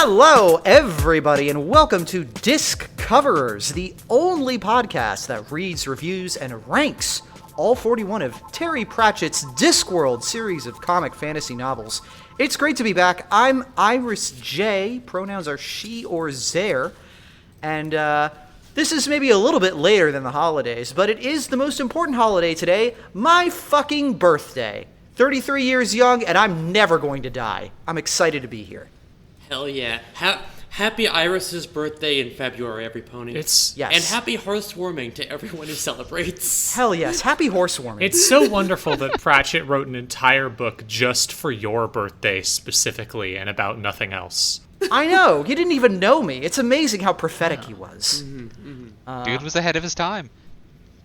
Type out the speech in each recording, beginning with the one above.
Hello, everybody, and welcome to Disc Coverers, the only podcast that reads, reviews, and ranks all 41 of Terry Pratchett's Discworld series of comic fantasy novels. It's great to be back. I'm Iris J. Pronouns are she or their. And this is maybe a little bit later than the holidays, but it is the most important holiday today, my fucking birthday. 33 years young, and I'm never going to die. I'm excited to be here. Hell yeah. Happy Iris's birthday in February, every pony. Yes. And happy horsewarming to everyone who celebrates. Hell yes. Happy horsewarming. It's so wonderful that Pratchett wrote an entire book just for your birthday specifically and about nothing else. I know. You didn't even know me. It's amazing how prophetic he was. Dude was ahead of his time.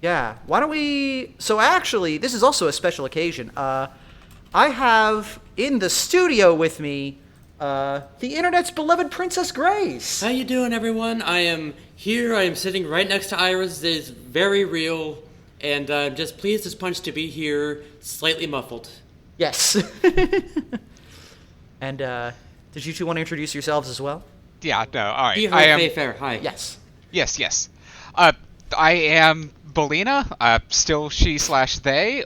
Yeah. Why don't we... So actually, this is also a special occasion. I have in the studio with me the internet's beloved Princess Grace. How you doing, everyone? I am here. I am sitting right next to Iris. It is very real. And I'm just pleased as punch to be here, slightly muffled. Yes. And did you two want to introduce yourselves as well? Yeah, no, all right. Be heard, fair. Hi. Yes. Yes. I am Belina, still she/they.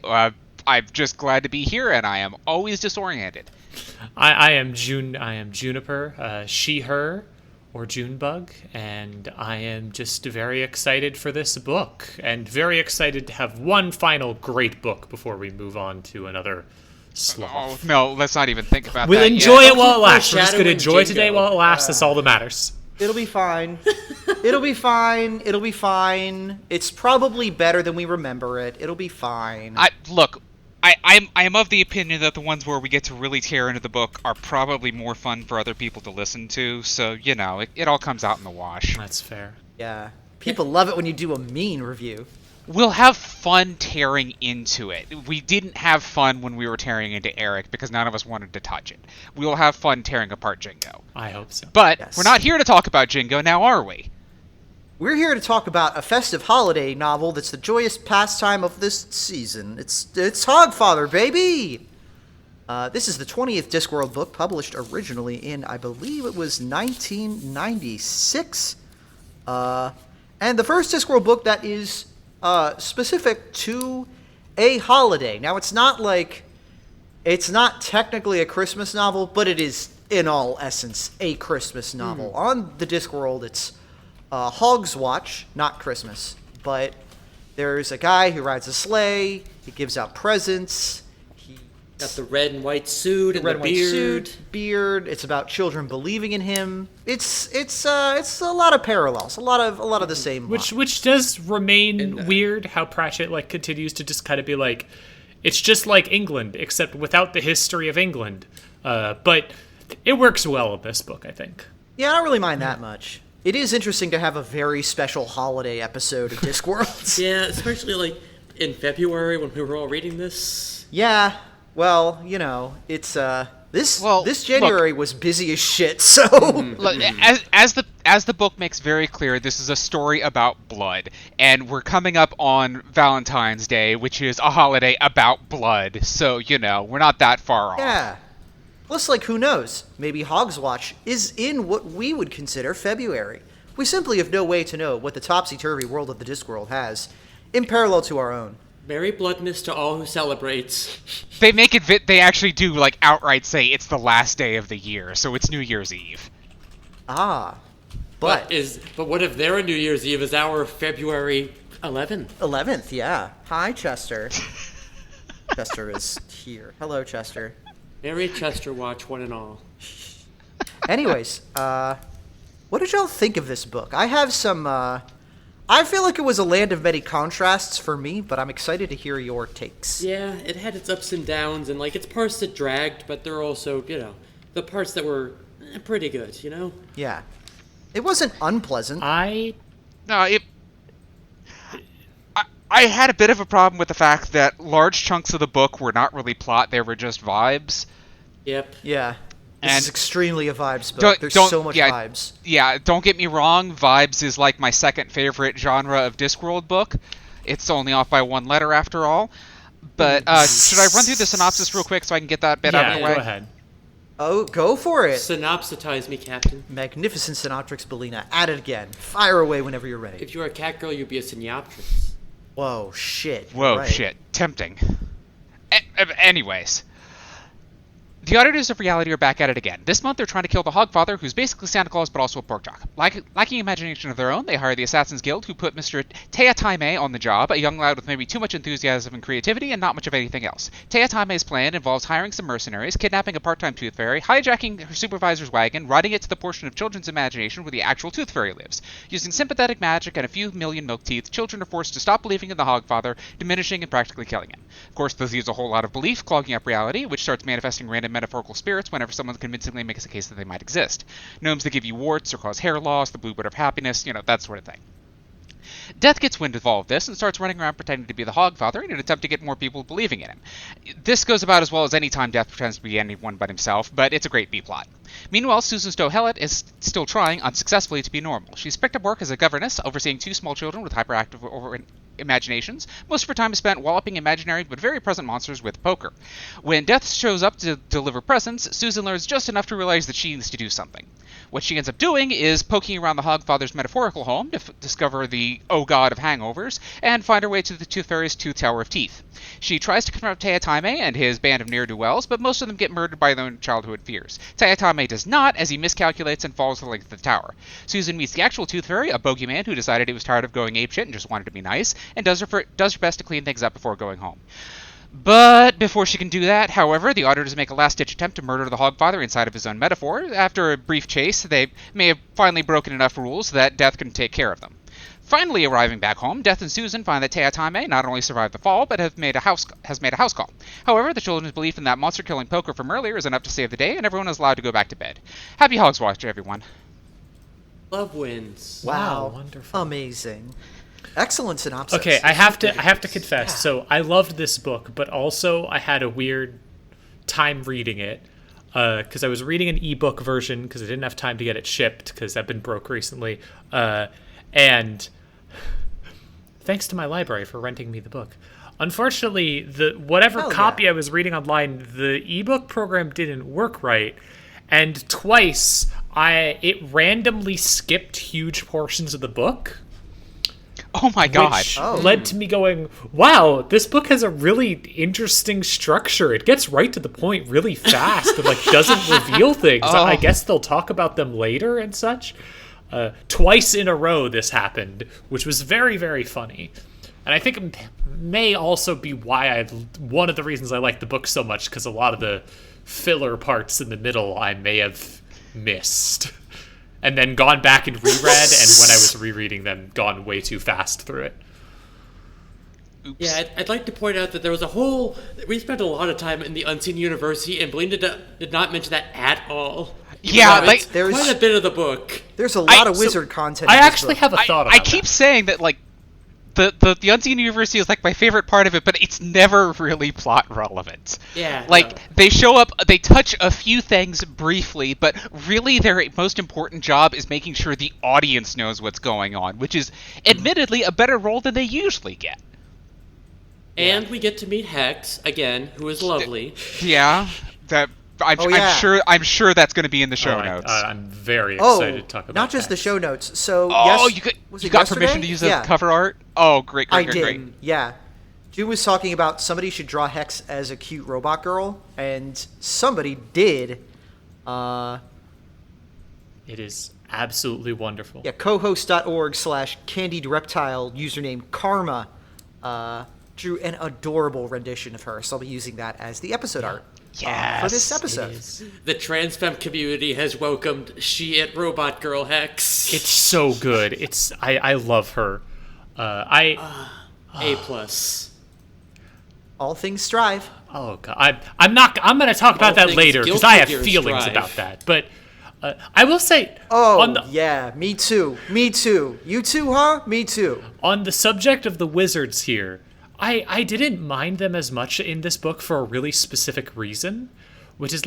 I'm just glad to be here, and I am always disoriented. I am Juniper, she/her, or Junebug, and I am just very excited for this book, and very excited to have one final great book before we move on to another sloth. Oh, no, let's not even think about We'll that enjoy yet. it while it lasts. We're just going to Foreshadowing enjoy Jingo. today while it lasts. That's all that matters. It'll be fine. It'll be fine. It's probably better than we remember it. It'll be fine. I am of the opinion that the ones where we get to really tear into the book are probably more fun for other people to listen to, so, it all comes out in the wash. That's fair. Yeah. People love it when you do a mean review. We'll have fun tearing into it. We didn't have fun when we were tearing into Eric because none of us wanted to touch it. We'll have fun tearing apart Jingo. I hope so. But Yes. we're not here to talk about Jingo now, are we? We're here to talk about a festive holiday novel that's the joyous pastime of this season. It's Hogfather, baby! This is the 20th Discworld book, published originally in, I believe it was 1996. And the first Discworld book that is specific to a holiday. Now, it's not technically a Christmas novel, but it is, in all essence, a Christmas novel. On the Discworld, it's Hogswatch, not Christmas, but there's a guy who rides a sleigh, he gives out presents, he Got the red and white suit and the beard. It's about children believing in him. It's a lot of parallels, a lot of the same. Which does remain weird how Pratchett continues to just kind of be like, it's just like England except without the history of England. But it works well in this book, I think. Yeah, I don't really mind that much. It is interesting to have a very special holiday episode of Discworld. Yeah, especially in February when we were all reading this. Yeah, well, it's this January was busy as shit. So as the book makes very clear, this is a story about blood, and we're coming up on Valentine's Day, which is a holiday about blood. So we're not that far off. yeah. Plus, who knows? Maybe Hogswatch is in what we would consider February. We simply have no way to know what the topsy-turvy world of the Discworld has, in parallel to our own. Merry Bloodmas to all who celebrates. They make it. They actually do outright say it's the last day of the year, so it's New Year's Eve. Ah, But what if their New Year's Eve is our February 11th? 11th, yeah. Hi, Chester. Chester is here. Hello, Chester. Merry Chester Watch, one and all. Anyways, what did y'all think of this book? I have some, I feel like it was a land of many contrasts for me, but I'm excited to hear your takes. Yeah, it had its ups and downs, and its parts that dragged, but there are also, the parts that were pretty good, Yeah. It wasn't unpleasant. I had a bit of a problem with the fact that large chunks of the book were not really plot, they were just vibes. Yep. Yeah. This And is extremely a vibes book. There's so much vibes. Yeah, don't get me wrong, vibes is my second favorite genre of Discworld book. It's only off by one letter after all. But should I run through the synopsis real quick so I can get that bit out of the way? Go ahead. Oh, go for it. Synopsitize me, Captain. Magnificent Synoptrix Belina. At it again. Fire away whenever you're ready. If you were a cat girl, you'd be a Synoptrix. Whoa, shit. Whoa, Right. shit. Tempting. Anyways. The auditors of reality are back at it again. This month they're trying to kill the Hogfather, who's basically Santa Claus but also a pork jock. Lacking imagination of their own, they hire the Assassin's Guild, who put Mr. Teataime on the job, a young lad with maybe too much enthusiasm and creativity and not much of anything else. Teataime's plan involves hiring some mercenaries, kidnapping a part-time tooth fairy, hijacking her supervisor's wagon, riding it to the portion of children's imagination where the actual tooth fairy lives. Using sympathetic magic and a few million milk teeth, children are forced to stop believing in the Hogfather, diminishing and practically killing him. Of course, this leaves a whole lot of belief, clogging up reality, which starts manifesting random metaphorical spirits whenever someone convincingly makes a case that they might exist. Gnomes that give you warts or cause hair loss, the bluebird of happiness, that sort of thing. Death gets wind of all of this and starts running around pretending to be the Hogfather in an attempt to get more people believing in him. This goes about as well as any time Death pretends to be anyone but himself, but it's a great B-plot. Meanwhile, Susan Stowe-Hellet is still trying, unsuccessfully, to be normal. She's picked up work as a governess, overseeing 2 small children with hyperactive imaginations. Most of her time is spent walloping imaginary but very present monsters with poker. When Death shows up to deliver presents, Susan learns just enough to realize that she needs to do something. What she ends up doing is poking around the Hogfather's metaphorical home to discover the god of hangovers and find her way to the Tooth Fairy's Tooth Tower of Teeth. She tries to confront Teataime and his band of ne'er-do-wells, but most of them get murdered by their own childhood fears. Teataime does not, as he miscalculates and falls the length of the tower. Susan meets the actual Tooth Fairy, a bogeyman who decided he was tired of going apeshit and just wanted to be nice, and does her best to clean things up before going home. But before she can do that, however, the auditors make a last-ditch attempt to murder the Hogfather inside of his own metaphor. After a brief chase, they may have finally broken enough rules that Death can take care of them. Finally arriving back home, Death and Susan find that Teataime not only survived the fall, but has made a house call. However, the children's belief in that monster-killing poker from earlier is enough to save the day, and everyone is allowed to go back to bed. Happy Hogswatch, everyone. Love wins. Wow. Wonderful. Amazing. Excellent synopsis. Okay, I have to confess. Yeah. So I loved this book, but also I had a weird time reading it because I was reading an ebook version because I didn't have time to get it shipped because I've been broke recently. And thanks to my library for renting me the book. Unfortunately, whatever copy I was reading online, the ebook program didn't work right, and twice it randomly skipped huge portions of the book. Oh my god. Which led to me going, wow, this book has a really interesting structure. It gets right to the point really fast and doesn't reveal things. I guess they'll talk about them later and such. Twice in a row this happened, which was very, very funny. And I think it may also be why one of the reasons I like the book so much, because a lot of the filler parts in the middle I may have missed. And then gone back and reread, and when I was rereading them, gone way too fast through it. Oops. Yeah, I'd like to point out that there was we spent a lot of time in the Unseen University, and Belinda did not mention that at all. Yeah, there's quite a bit of the book. There's a lot of wizard content. I actually have a thought about I keep saying that, the Unseen University is my favorite part of it, but it's never really plot relevant. Yeah. They show up, they touch a few things briefly, but really their most important job is making sure the audience knows what's going on, which is admittedly a better role than they usually get. And we get to meet Hex again, who is lovely. Yeah, I'm sure that's going to be in the show notes. I'm very excited to talk about not just that. the show notes. So you got permission to use the cover art? Oh, great. I did. Yeah. June was talking about somebody should draw Hex as a cute robot girl, and somebody did. It is absolutely wonderful. Yeah, cohost.org/candydreptile username Karma drew an adorable rendition of her, so I'll be using that as the episode art. Yes, for this episode. The trans femme community has welcomed She-It Robot Girl Hex. It's so good. I love her. A+. All things strive. Oh god, I'm going to talk about that later because I have feelings about that. But I will say. Yeah, me too. You too, huh? Me too. On the subject of the wizards here. I didn't mind them as much in this book for a really specific reason, which is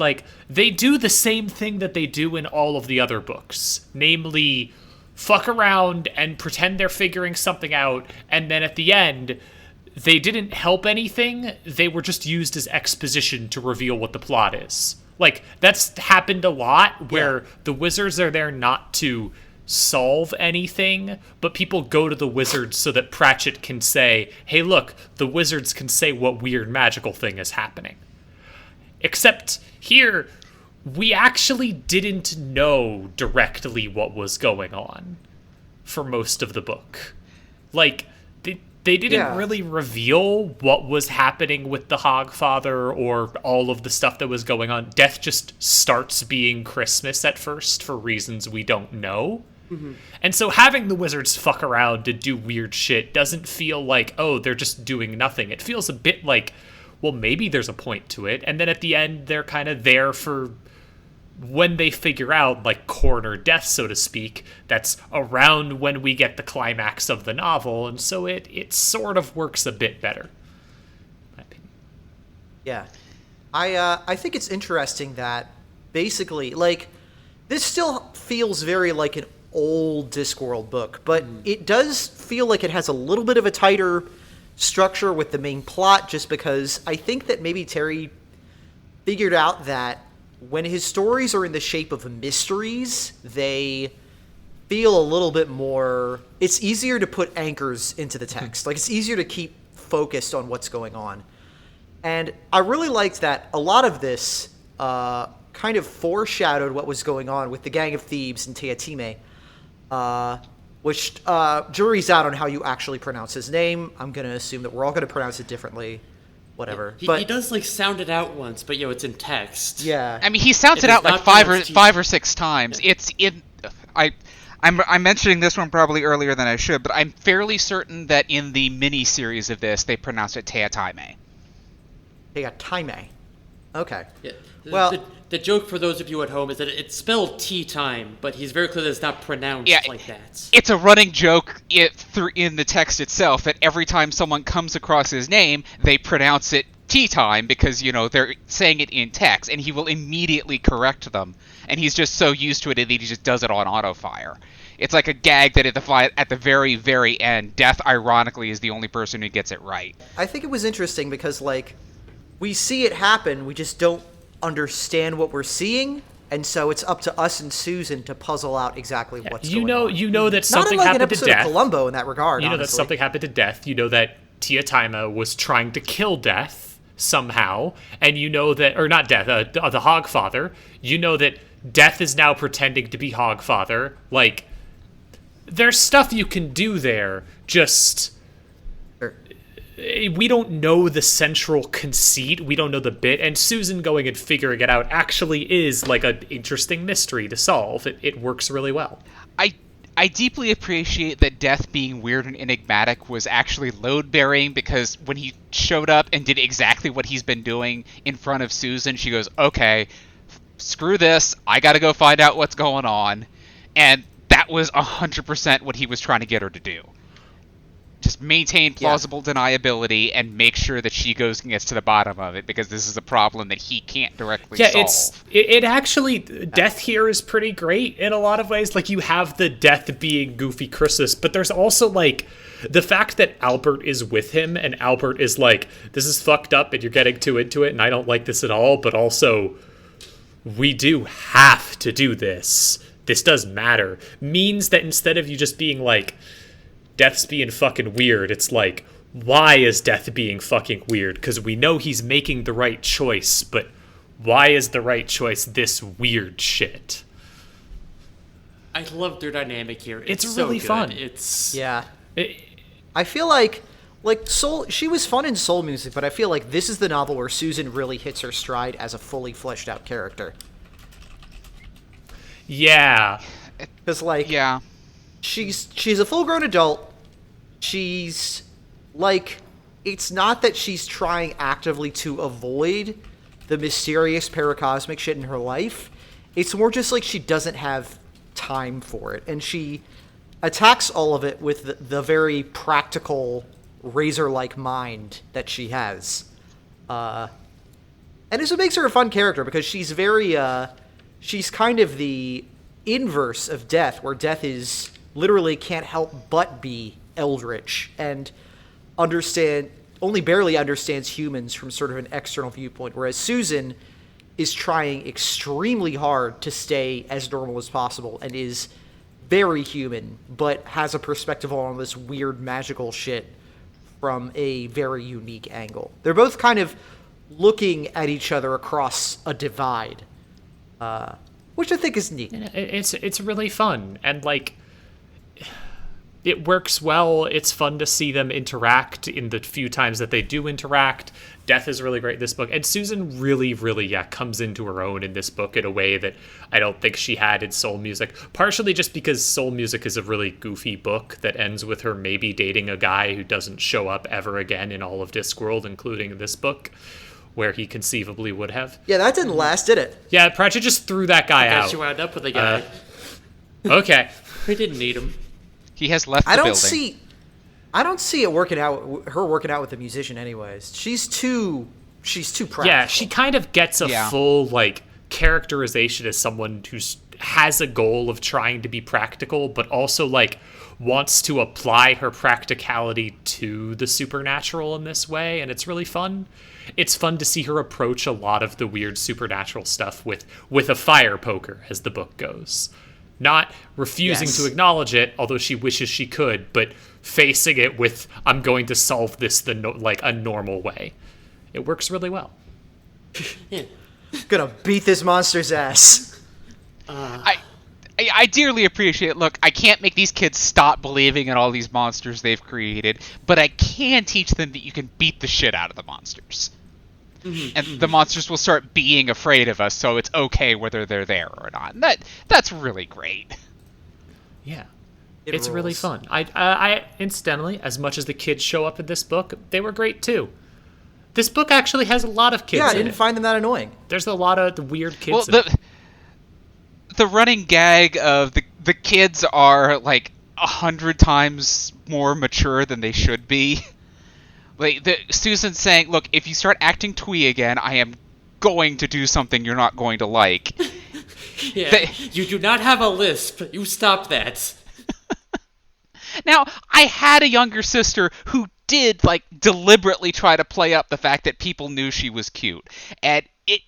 they do the same thing that they do in all of the other books, namely fuck around and pretend they're figuring something out, and then at the end, they didn't help anything, they were just used as exposition to reveal what the plot is. Like, that's happened a lot where the wizards are there not to solve anything, but people go to the wizards so that Pratchett can say, hey, look, the wizards can say what weird magical thing is happening. Except here, we actually didn't know directly what was going on for most of the book. Like, they didn't really reveal what was happening with the Hogfather or all of the stuff that was going on. Death just starts being Christmas at first for reasons we don't know. Mm-hmm. And so having the wizards fuck around to do weird shit doesn't feel like, oh, they're just doing nothing. It feels a bit like, well, maybe there's a point to it. And then at the end, they're kind of there for when they figure out, like, corner death, so to speak. That's around when we get the climax of the novel. And so it sort of works a bit better, in my opinion. Yeah. I think it's interesting that basically, like, this still feels very like an old Discworld book, but it does feel like it has a little bit of a tighter structure with the main plot, just because I think that maybe Terry figured out that when his stories are in the shape of mysteries, they feel a little bit more... It's easier to put anchors into the text. Like, it's easier to keep focused on what's going on. And I really liked that a lot of this kind of foreshadowed what was going on with the Gang of Thieves and Teatime, which jury's out on how you actually pronounce his name. I'm going to assume that we're all going to pronounce it differently. Whatever. He does, like, sound it out once, but, it's in text. Yeah. I mean, he sounds it out like five or six times. Yeah. It's in... I'm mentioning this one probably earlier than I should, but I'm fairly certain that in the mini-series of this, they pronounce it Teatime. Teatime. Okay. Yeah. Well... The joke for those of you at home is that it's spelled tea time, but he's very clear that it's not pronounced like that. It's a running joke in the text itself that every time someone comes across his name, they pronounce it tea time because, they're saying it in text, and he will immediately correct them. And he's just so used to it that he just does it on auto-fire. It's like a gag that at the very, very end, Death, ironically, is the only person who gets it right. I think it was interesting because, like, we see it happen, we just don't understand what we're seeing, and so it's up to us and Susan to puzzle out exactly what's going on. You know that something happened to Death. Not unlike an episode of Columbo in that regard, You know that something happened to Death. You know that Teatime was trying to kill Death somehow, and you know that... Or not Death, the Hogfather. You know that Death is now pretending to be Hogfather. Like, there's stuff you can do there, just... We don't know the central conceit. We don't know the bit. And Susan going and figuring it out actually is like an interesting mystery to solve. It works really well. I deeply appreciate that Death being weird and enigmatic was actually load-bearing, because when he showed up and did exactly what he's been doing in front of Susan, she goes, okay, screw this. I gotta go find out what's going on. And that was 100% what he was trying to get her to do. Just maintain plausible deniability and make sure that she goes and gets to the bottom of it, because this is a problem that he can't directly solve. It actually... Death here is pretty great in a lot of ways. Like, you have the Death being goofy Christmas, but there's also, like, the fact that Albert is with him, and Albert is like, this is fucked up and you're getting too into it and I don't like this at all, but also, we do have to do this. This does matter. Means that instead of you just being like... Death's being fucking weird, it's like, why is Death being fucking weird? Because we know he's making the right choice, but why is the right choice this weird shit? I love their dynamic here. It's so really good. fun. I feel like Soul... She was fun in Soul Music, but I feel like this is the novel where Susan really hits her stride as a fully fleshed out character. Yeah. Because, like... Yeah. She's a full-grown adult. She's, like, it's not that she's trying actively to avoid the mysterious paracosmic shit in her life. It's more just like she doesn't have time for it. And she attacks all of it with the very practical, razor-like mind that she has. And this makes her a fun character, because she's very, she's kind of the inverse of Death, where Death is... literally can't help but be eldritch and only barely understands humans from sort of an external viewpoint, whereas Susan is trying extremely hard to stay as normal as possible and is very human, but has a perspective on this weird magical shit from a very unique angle. They're both kind of looking at each other across a divide, which I think is neat. It's really fun, and like it works well. It's fun to see them interact in the few times that they do interact. Death is really great in this book, and Susan really, really, comes into her own in this book in a way that I don't think she had in Soul Music. Partially just because Soul Music is a really goofy book that ends with her maybe dating a guy who doesn't show up ever again in all of Discworld, including this book, where he conceivably would have. Yeah, that didn't last, did it? Yeah, Pratchett just threw that guy out. She wound up with a guy. Okay. We didn't need him. He has left the building. I don't see it working out. Her working out with the musician, anyways. She's too practical. Yeah, she kind of gets a full like characterization as someone who has a goal of trying to be practical, but also like wants to apply her practicality to the supernatural in this way, and it's really fun. It's fun to see her approach a lot of the weird supernatural stuff with a fire poker, as the book goes. Not refusing to acknowledge it, although she wishes she could, but facing it with, I'm going to solve this like a normal way. It works really well. Yeah. Gonna beat this monster's ass. I dearly appreciate it. Look, I can't make these kids stop believing in all these monsters they've created, but I can teach them that you can beat the shit out of the monsters. And the monsters will start being afraid of us, so it's okay whether they're there or not. And that's really great. Yeah. It It's rules. really fun. I incidentally, as much as the kids show up in this book, they were great too. This book actually has a lot of kids Yeah, I in didn't it. find them that annoying. There's a lot of the weird kids Well, in it. the running gag of the kids are like 100 times more mature than they should be. Like Susan's saying, "Look, if you start acting twee again, I am going to do something you're not going to like." Yeah. You do not have a lisp. You stop that. Now, I had a younger sister who did like deliberately try to play up the fact that people knew she was cute, and it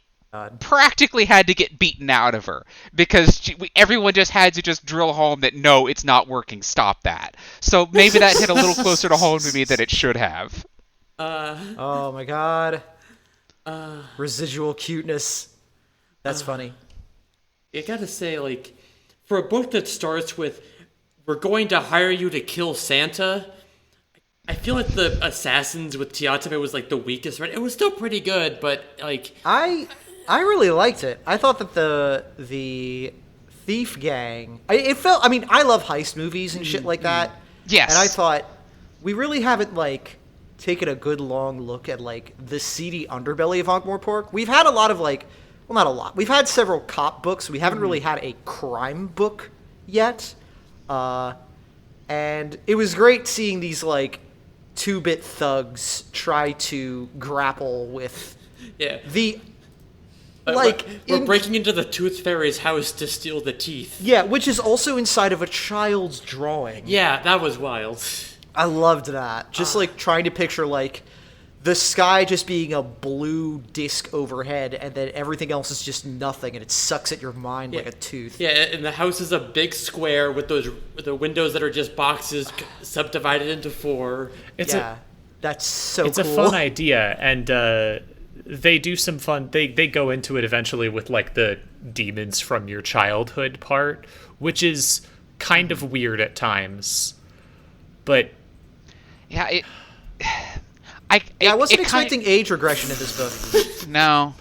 practically had to get beaten out of her because everyone just had to just drill home that no, it's not working. Stop that. So maybe that hit a little closer to home to me than it should have. Oh my god. Residual cuteness. That's funny. I gotta say, like, for a book that starts with, we're going to hire you to kill Santa, I feel like the Assassins with Teotime was, like, the weakest, right? It was still pretty good, but, like... I really liked it. I thought that the thief gang... It felt... I mean, I love heist movies and shit like that. Yes. And I thought, we really haven't, like, taken a good long look at, like, the seedy underbelly of Ankh-Morpork. We've had a lot of, like... Well, not a lot. We've had several cop books. We haven't really had a crime book yet. And it was great seeing these, like, 2-bit thugs try to grapple with the... Like, we're breaking into the Tooth Fairy's house to steal the teeth. Yeah, which is also inside of a child's drawing. Yeah, that was wild. I loved that. Just, like, trying to picture, like, the sky just being a blue disc overhead, and then everything else is just nothing, and it sucks at your mind like a tooth. Yeah, and the house is a big square with the windows that are just boxes subdivided into 4. That's so It's cool. a fun idea, and they do some fun... They go into it eventually with, like, the demons from your childhood part, which is kind of weird at times. But... Yeah, I wasn't expecting age regression in this book. No.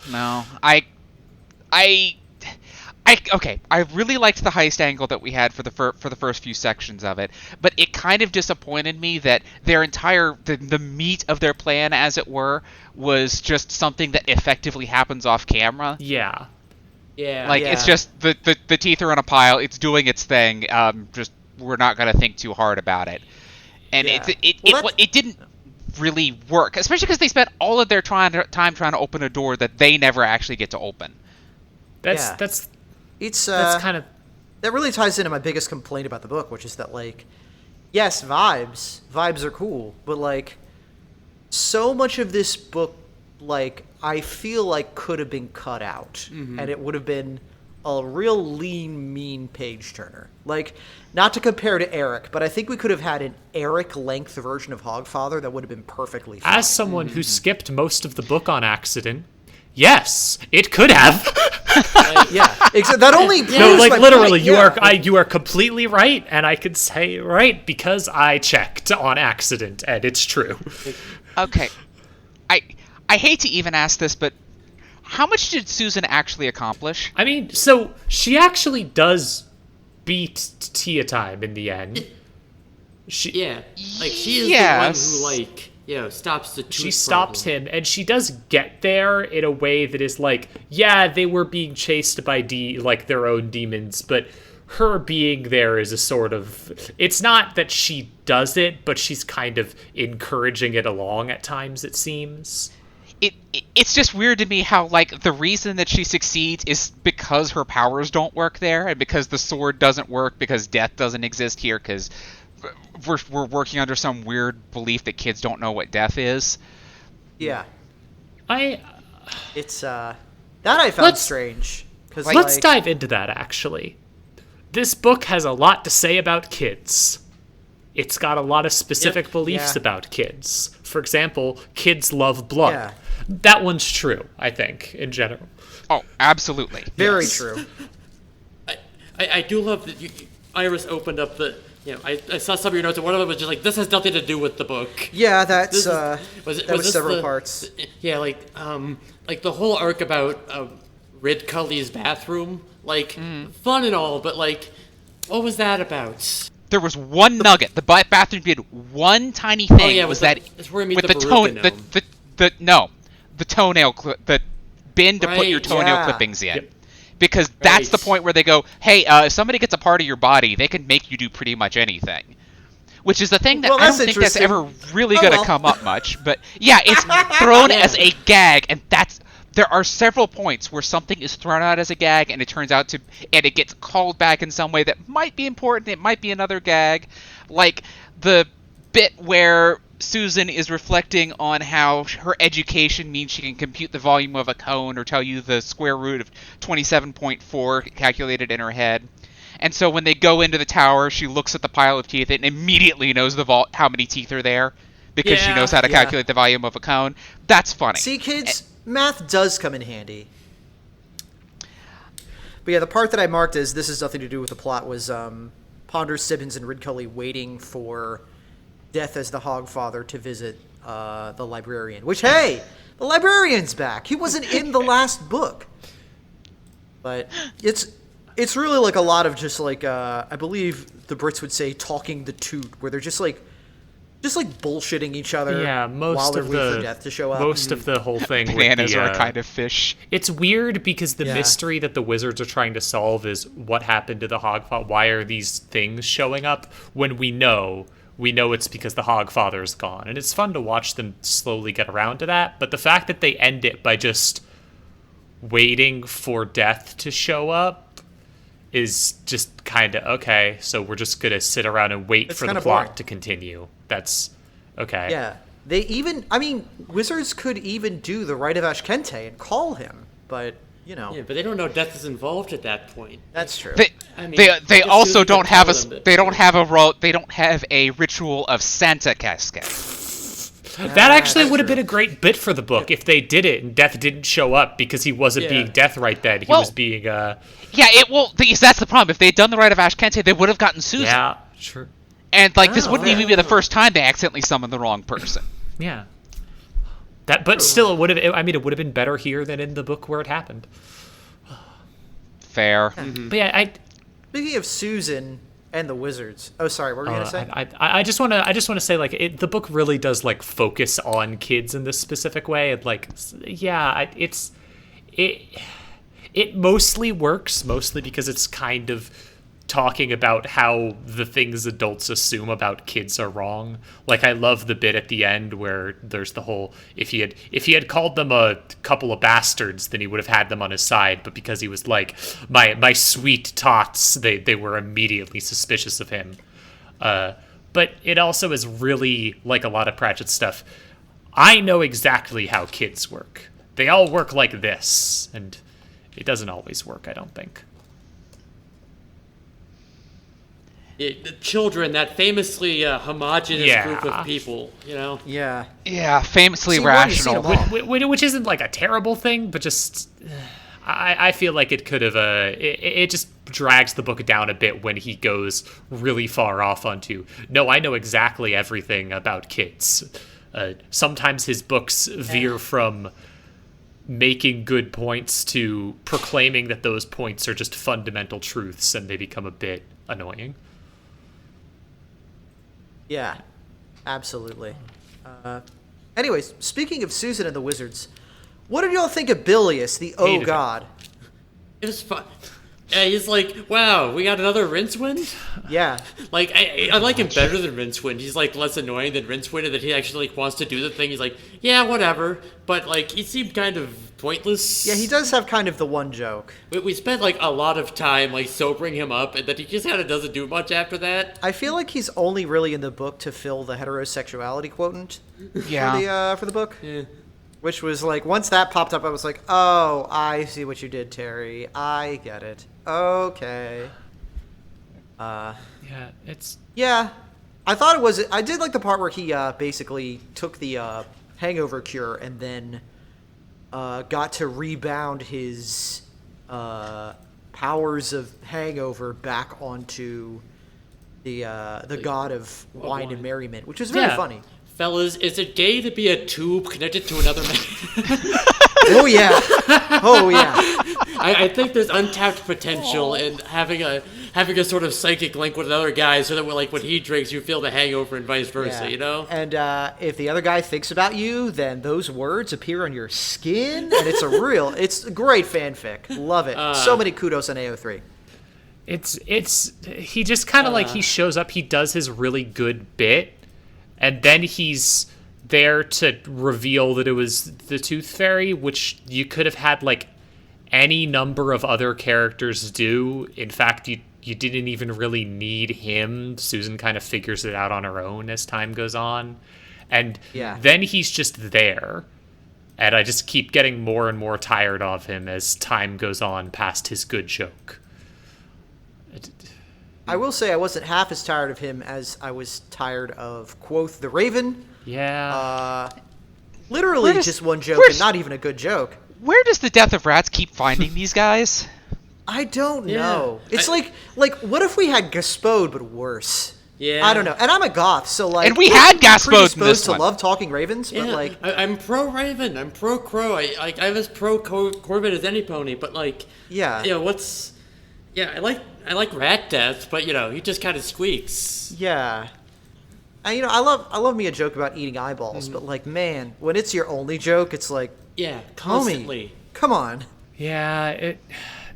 Okay, I really liked the heist angle that we had for the first few sections of it, but it kind of disappointed me that their entire the meat of their plan, as it were, was just something that effectively happens off camera. Yeah. It's just the teeth are on a pile. It's doing its thing. Just we're not gonna think too hard about it, and it didn't really work, especially because they spent all of their time trying to open a door that they never actually get to open. That's kind of... That really ties into my biggest complaint about the book, which is that, like, yes, vibes are cool, but, like, so much of this book, like, I feel like could have been cut out, and it would have been a real lean, mean page turner. Like, not to compare to Eric, but I think we could have had an Eric-length version of Hogfather that would have been perfectly fine. As someone who skipped most of the book on accident, yes, it could have. That only proves No, like my literally, point. you are completely right, and I could say right because I checked on accident, and it's true. Okay, I hate to even ask this, but how much did Susan actually accomplish? I mean, so she actually does beat Tia Time in the end. Like she is Yes. the one who stops the tooth She stops problem. him, and she does get there in a way that is like, yeah, they were being chased by their own demons, but her being there is a sort of, it's not that she does it, but she's kind of encouraging it along at times, it seems. It's just weird to me how, like, the reason that she succeeds is because her powers don't work there, and because the sword doesn't work, because death doesn't exist here, because we're working under some weird belief that kids don't know what death is. Yeah. It's that I found strange. Let's dive into that, actually. This book has a lot to say about kids. It's got a lot of specific beliefs about kids. For example, kids love blood. Yeah. That one's true, I think, in general. Oh, absolutely. Very true. I do love that Iris opened up the. I saw some of your notes, and one of them was just like, this has nothing to do with the book. Yeah, that was this several parts. Yeah, like the whole arc about Rid Cully's bathroom, fun and all, but what was that about? There was one nugget. The bathroom did one tiny thing. That's where we meet with the toenail the bin to put your toenail clippings in. Yep. Because that's the point where they go, hey, if somebody gets a part of your body, they can make you do pretty much anything. Which is the thing that I don't think that's ever really going to come up much. But yeah, it's thrown as a gag, and there are several points where something is thrown out as a gag, and it turns out and it gets called back in some way that might be important. It might be another gag, like the bit where Susan is reflecting on how her education means she can compute the volume of a cone or tell you the square root of 27.4 calculated in her head. And so when they go into the tower, she looks at the pile of teeth and immediately knows how many teeth are there because she knows how to calculate the volume of a cone. That's funny. See, kids, math does come in handy. But yeah, the part that I marked as this has nothing to do with the plot was Ponder, Sibbins, and Rid Cully waiting for Death as the Hogfather to visit the librarian. Which, hey, the librarian's back. He wasn't in the last book. But it's really like a lot of just I believe the Brits would say talking the toot, where they're just bullshitting each other while they're waiting for Death to show up. Most of the whole thing Bananas with are a kind of fish. It's weird because the mystery that the wizards are trying to solve is what happened to the Hogfather. Why are these things showing up when we know it's because the Hogfather's gone. And it's fun to watch them slowly get around to that. But the fact that they end it by just waiting for Death to show up is just kind of, okay, so we're just going to sit around and wait for the plot to continue. That's, okay. Yeah. Wizards could even do the Rite of Ashkente and call him, but, Yeah, but they don't know Death is involved at that point. That's true. They also don't have a ritual of Santa Cascade. That actually would have been a great bit for the book if they did it and Death didn't show up because he wasn't being Death right then. He was being that's the problem. If they'd done the Rite of Ashkente, they would have gotten Susan. Yeah, sure. And this wouldn't even be the first time they accidentally summoned the wrong person. Yeah. But still, it would have been better here than in the book where it happened. Fair. Mm-hmm. But yeah, Speaking of Susan and the wizards. Oh, sorry. What were you gonna say? I just want to say the book really does focus on kids in this specific way, and it mostly works because it's kind of talking about how the things adults assume about kids are wrong. I love the bit at the end where there's the whole, if he had called them a couple of bastards, then he would have had them on his side, but because he was my sweet tots, they were immediately suspicious of him. But it also is really, like a lot of Pratchett stuff, I know exactly how kids work. they all work like this, and it doesn't always work, I don't think. The children, that famously homogenous group of people, Yeah. Yeah, famously See, one, you've seen rational. them all. Which isn't like a terrible thing, but just I feel like it could have it just drags the book down a bit when he goes really far off onto, no, I know exactly everything about kids. Sometimes his books veer from making good points to proclaiming that those points are just fundamental truths, and they become a bit annoying. Yeah, absolutely. Anyways, speaking of Susan and the Wizards, what did y'all think of Bilious, the Hated him. God? It was fun. Yeah, he's like, wow, we got another Rincewind? Yeah. Like, I like him better than Rincewind. He's, like, less annoying than Rincewind, and that he actually, like, wants to do the thing. He's like, yeah, whatever. But, like, he seemed kind of pointless. Yeah, he does have kind of the one joke. We spent, like, a lot of time, like, sobering him up, and that he just kind of doesn't do much after that. I feel like he's only really in the book to fill the heterosexuality quotient Yeah. for the book. Yeah. Which was like, once that popped up, I was like, oh, I see what you did, Terry. I get it. Okay. Yeah, it's Yeah. I thought it was, I did like the part where he basically took the hangover cure and then got to rebound his powers of hangover back onto the god of wine and merriment, which was very Yeah. funny. Fellas, is it gay to be a tube connected to another man? Oh yeah. Oh yeah. I think there's untapped potential in having a sort of psychic link with another guy, so that when he drinks, you feel the hangover and vice versa. Yeah. And if the other guy thinks about you, then those words appear on your skin, and it's a great fanfic. Love it. So many kudos on AO3. he just kind of he shows up, he does his really good bit, and then he's there to reveal that it was the Tooth Fairy, which you could have had any number of other characters do. In fact, you didn't even really need him. Susan kind of figures it out on her own as time goes on. And then he's just there. And I just keep getting more and more tired of him as time goes on past his good joke. I will say I wasn't half as tired of him as I was tired of Quoth the Raven. Yeah. Literally just one joke and not even a good joke. Where does the Death of Rats keep finding these guys? I don't know. It's like what if we had Gaspode but worse? Yeah. I don't know. And I'm a goth, so And we had Gaspode in this to one. love talking ravens, but I'm pro Raven. I'm pro Crow. I'm as pro Corbin as any pony. But I like Rat Death, but he just kind of squeaks. yeah. And I love me a joke about eating eyeballs, but man, when it's your only joke, it's like, Yeah, homie, constantly. come on. Yeah,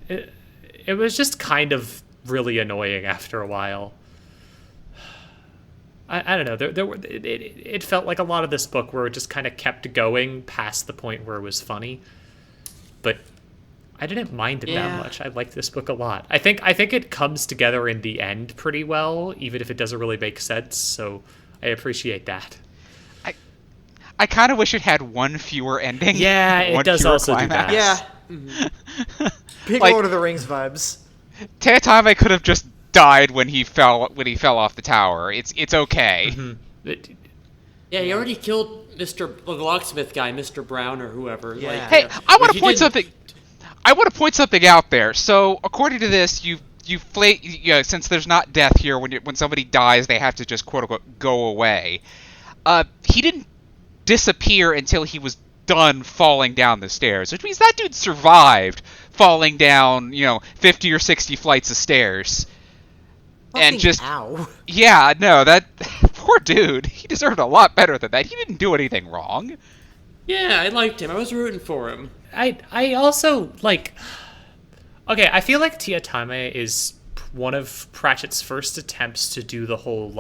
it was just kind of really annoying after a while. I don't know. It felt like a lot of this book where it just kind of kept going past the point where it was funny, but I didn't mind it that much. I liked this book a lot. I think it comes together in the end pretty well, even if it doesn't really make sense. So I appreciate that. I kind of wish it had one fewer ending. Yeah, it does also do that. Yeah. Big Like- Lord of the Rings vibes. Teotime could have just died when he fell off the tower. It's okay. Yeah, he already killed the locksmith guy, Mr. Brown or whoever. Yeah. Hey, I want He to point didn't- something. I want to point something out there. So, according to this, since there's not death here, when somebody dies, they have to just quote unquote go away. He didn't disappear until he was done falling down the stairs, which means that dude survived falling down, 50 or 60 flights of stairs. And just ow. yeah, no, that poor dude. He deserved a lot better than that. He didn't do anything wrong. Yeah, I liked him. I was rooting for him. I also okay, I feel like Teotime is one of Pratchett's first attempts to do the whole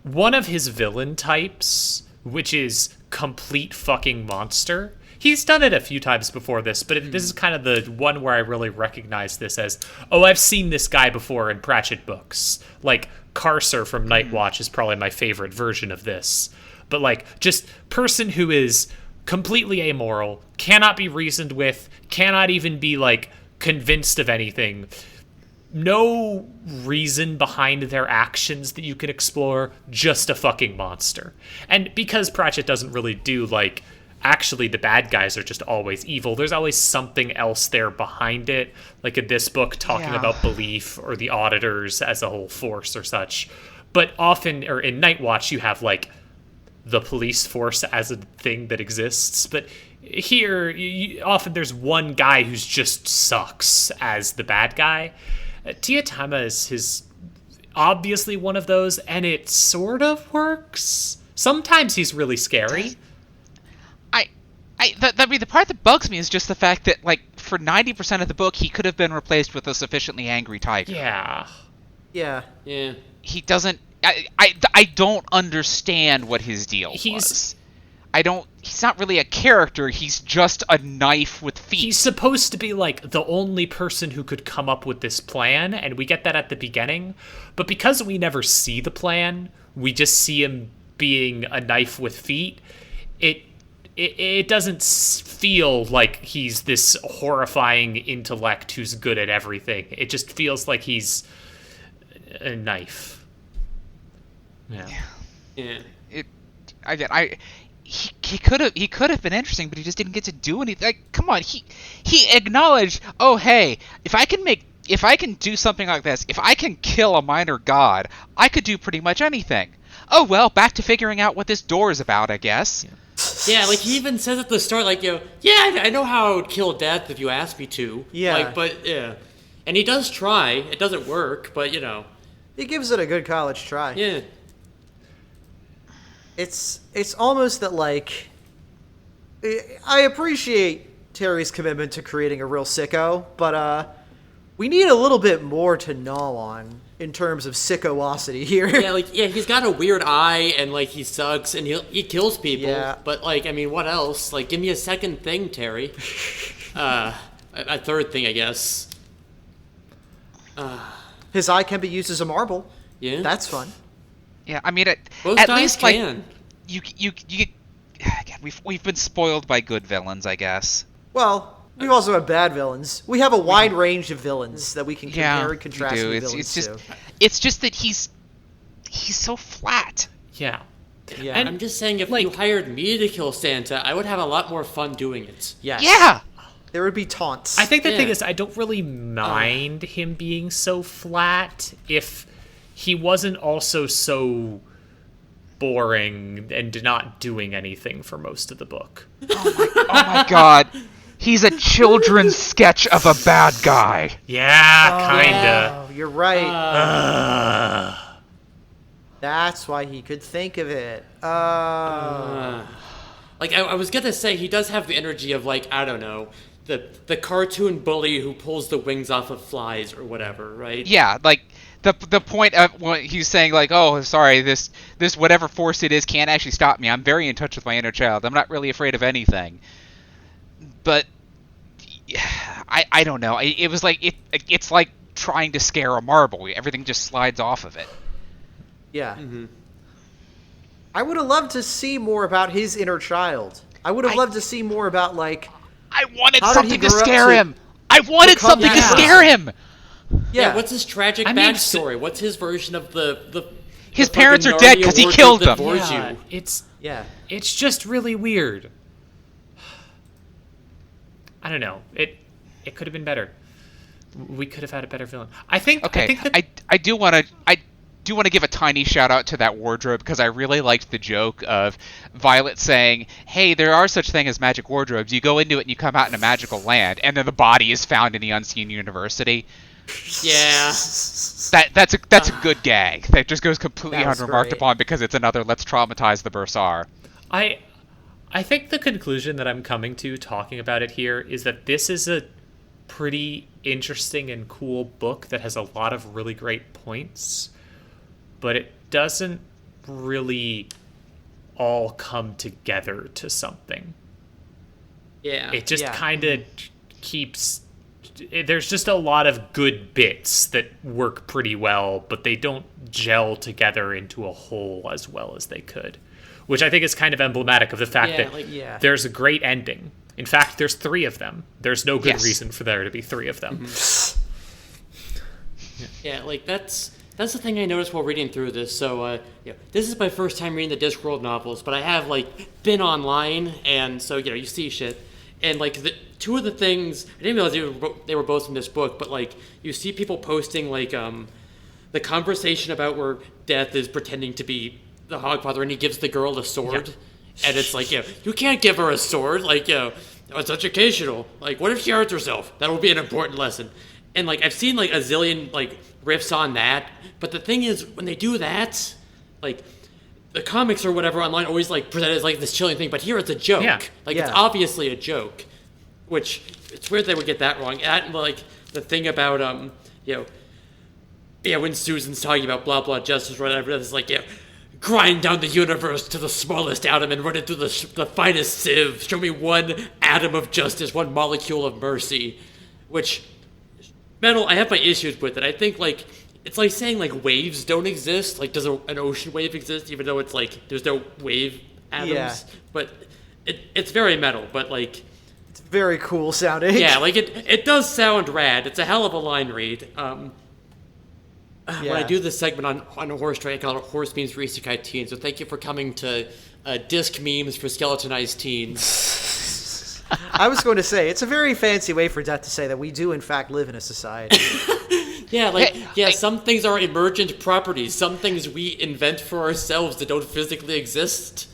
one of his villain types, which is complete fucking monster. He's done it a few times before this, but this is kind of the one where I really recognize this as, oh, I've seen this guy before in Pratchett books. Carcer from Night Watch is probably my favorite version of this. But just person who is completely amoral, cannot be reasoned with, cannot even be, like, convinced of anything. No reason behind their actions that you can explore, just a fucking monster. And because Pratchett doesn't really do, like, actually the bad guys are just always evil, there's always something else there behind it, like in this book talking about belief or the auditors as a whole force or such. But often, or in Night Watch, you have, like, the police force as a thing that exists. But here, often there's one guy who's just sucks as the bad guy. Tiatama is obviously one of those, and it sort of works. Sometimes he's really scary. The part that bugs me is just the fact that, like, for 90% of the book, he could have been replaced with a sufficiently angry tiger. Yeah. He doesn't. I don't understand what his deal was. He's not really a character, he's just a knife with feet. He's supposed to be, like, the only person who could come up with this plan, and we get that at the beginning. But because we never see the plan, we just see him being a knife with feet, it doesn't feel like he's this horrifying intellect who's good at everything. It just feels like he's a knife. Yeah. He could have been interesting, but he just didn't get to do anything. Like, come on, he acknowledged, oh hey, if I can do something like this, if I can kill a minor god, I could do pretty much anything. Oh well, back to figuring out what this door is about, I guess. Yeah, like he even says at the start, like, I know how I would kill death if you asked me to. Yeah. Like, but yeah, and he does try. It doesn't work, but he gives it a good college try. Yeah. It's almost that, like, I appreciate Terry's commitment to creating a real sicko, but we need a little bit more to gnaw on in terms of sickowosity here. He's got a weird eye, and, like, he sucks, and he kills people. Yeah. But, like, I mean, what else? Like, give me a second thing, Terry. A third thing, I guess. His eye can be used as a marble. Yeah. That's fun. Yeah, I mean, Most at eyes least, can. like, you again, we've been spoiled by good villains, I guess. Well, we also have bad villains. We have a wide range of villains that we can compare and contrast we do. with villains It's just that he's so flat. Yeah. Yeah. And I'm just saying, if you hired me to kill Santa, I would have a lot more fun doing it. Yes. Yeah. There would be taunts. I think the thing is, I don't really mind him being so flat if he wasn't also so boring and not doing anything for most of the book. Oh my god. He's a children's sketch of a bad guy. Yeah, kinda. Oh, you're right. That's why he could think of it. Like, I was gonna say, he does have the energy of, like, I don't know, the cartoon bully who pulls the wings off of flies or whatever, right? Yeah, like, the point of when he's saying, like, oh, sorry, this whatever force it is can't actually stop me. I'm very in touch with my inner child. I'm not really afraid of anything. But I don't know. It was like it's like trying to scare a marble. Everything just slides off of it. Yeah. Mm-hmm. I would have loved to see more about his inner child. I would have loved to see more about, like, I wanted how something to scare him. I wanted become something to that scare him. Yeah. What's his tragic backstory? What's his version of the his parents are dead because he killed them. It's just really weird. I don't know. It could have been better. We could have had a better villain. I think that I do want to give a tiny shout out to that wardrobe because I really liked the joke of Violet saying, "Hey, there are such thing as magic wardrobes. You go into it and you come out in a magical land, and then the body is found in the Unseen University." Yeah. That's a good gag. That just goes completely unremarked great. upon because it's another let's traumatize the Bursar. I think the conclusion that I'm coming to talking about it here is that this is a pretty interesting and cool book that has a lot of really great points, but it doesn't really all come together to something. Yeah. It just kind of keeps... There's just a lot of good bits that work pretty well, but they don't gel together into a whole as well as they could. which I think is kind of emblematic of the fact Yeah, that like- Yeah. there's a great ending. In fact, there's 3 of them. There's no good Yes. reason for there to be 3 of them. Yeah, like that's the thing I noticed while reading through this. So, this is my first time reading the Discworld novels, but I have like been online, and so you see shit, and like two of the things I didn't realize they were both in this book, but like you see people posting like the conversation about where Death is pretending to be the Hogfather, and he gives the girl a sword, and it's like you can't give her a sword, like it's educational. Like, what if she hurts herself? That will be an important lesson. And like I've seen like a zillion like riffs on that, but the thing is when they do that, like the comics or whatever online always like present it as like this chilling thing, but here it's a joke. Yeah. Like Yeah. it's obviously a joke, which it's weird they would get that wrong. And like the thing about when Susan's talking about blah blah justice or whatever, it's like grind down the universe to the smallest atom and run it through the finest sieve. Show me one atom of justice, one molecule of mercy, which. Metal, I have my issues with it. I think, like, it's like saying, like, waves don't exist. Like, does an ocean wave exist, even though it's, like, there's no wave atoms? Yeah. But it's very metal, but, like... It's very cool sounding. Yeah, like, it does sound rad. It's a hell of a line read. When I do this segment on a horse train, I call it Horse Memes for Isekai Teens. So thank you for coming to Disc Memes for Skeletonized Teens. I was going to say, it's a very fancy way for Death to say that we do, in fact, live in a society. Yeah, some things are emergent properties. Some things we invent for ourselves that don't physically exist.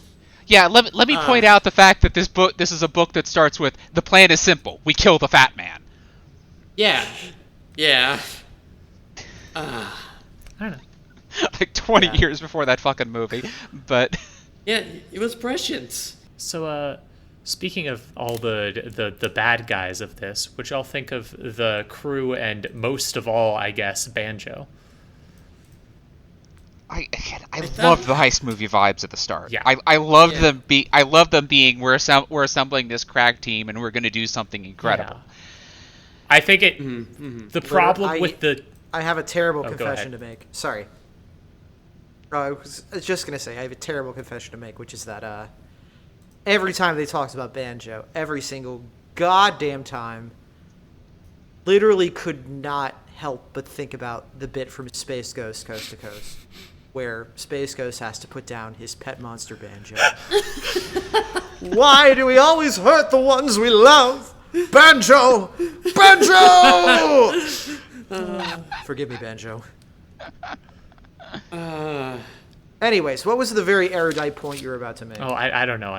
Yeah, let me point out the fact that this is a book that starts with, the plan is simple. We kill the fat man. Yeah. I don't know. Like 20 years before that fucking movie. But Yeah, it was prescient. So, speaking of all the bad guys of this, what y'all think of the crew and most of all, I guess, Banjo? I loved the heist movie vibes at the start. Yeah. I loved them being we're assembling this crack team and we're going to do something incredible. Yeah. I think it. The problem I- with the. I have a terrible go confession ahead. to make. Sorry. I was just going to say, I have a terrible confession to make, which is that every time they talked about Banjo, every single goddamn time, literally could not help but think about the bit from Space Ghost Coast to Coast, where Space Ghost has to put down his pet monster Banjo. Why do we always hurt the ones we love? Banjo! Banjo! Forgive me, Banjo. Anyways, what was the very erudite point you were about to make? Oh, I don't know.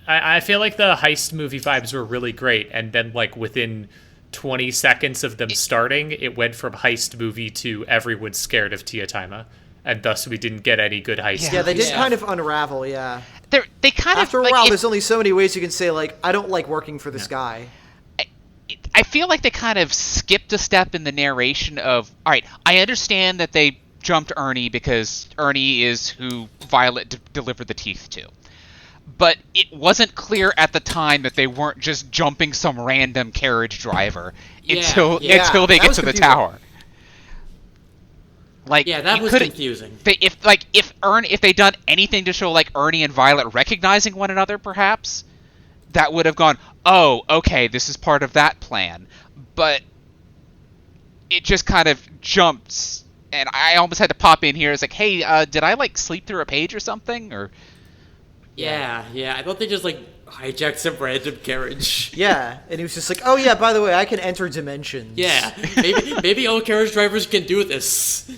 I feel like the heist movie vibes were really great, and then like within 20 seconds of them starting, it went from heist movie to everyone's scared of Tiatima, and thus we didn't get any good heist. Yeah, they did Yeah. kind of unravel, yeah. They kind After of a like, while, it- there's only so many ways you can say, like, I don't like working for this guy. I feel like they kind of skipped a step in the narration of, all right, I understand that they jumped Ernie because Ernie is who Violet delivered the teeth to. But it wasn't clear at the time that they weren't just jumping some random carriage driver until they that get was to the confusing. tower. Like, Yeah, that you was couldn't- confusing. If they'd done anything to show like Ernie and Violet recognizing one another, perhaps that would have gone, oh, okay, this is part of that plan. But it just kind of jumps, and I almost had to pop in here. It's like, hey, did I like sleep through a page or something? Or Yeah. I thought they just like hijacked some random carriage. Yeah, and he was just like, oh yeah, by the way, I can enter dimensions. Yeah, maybe all carriage drivers can do this.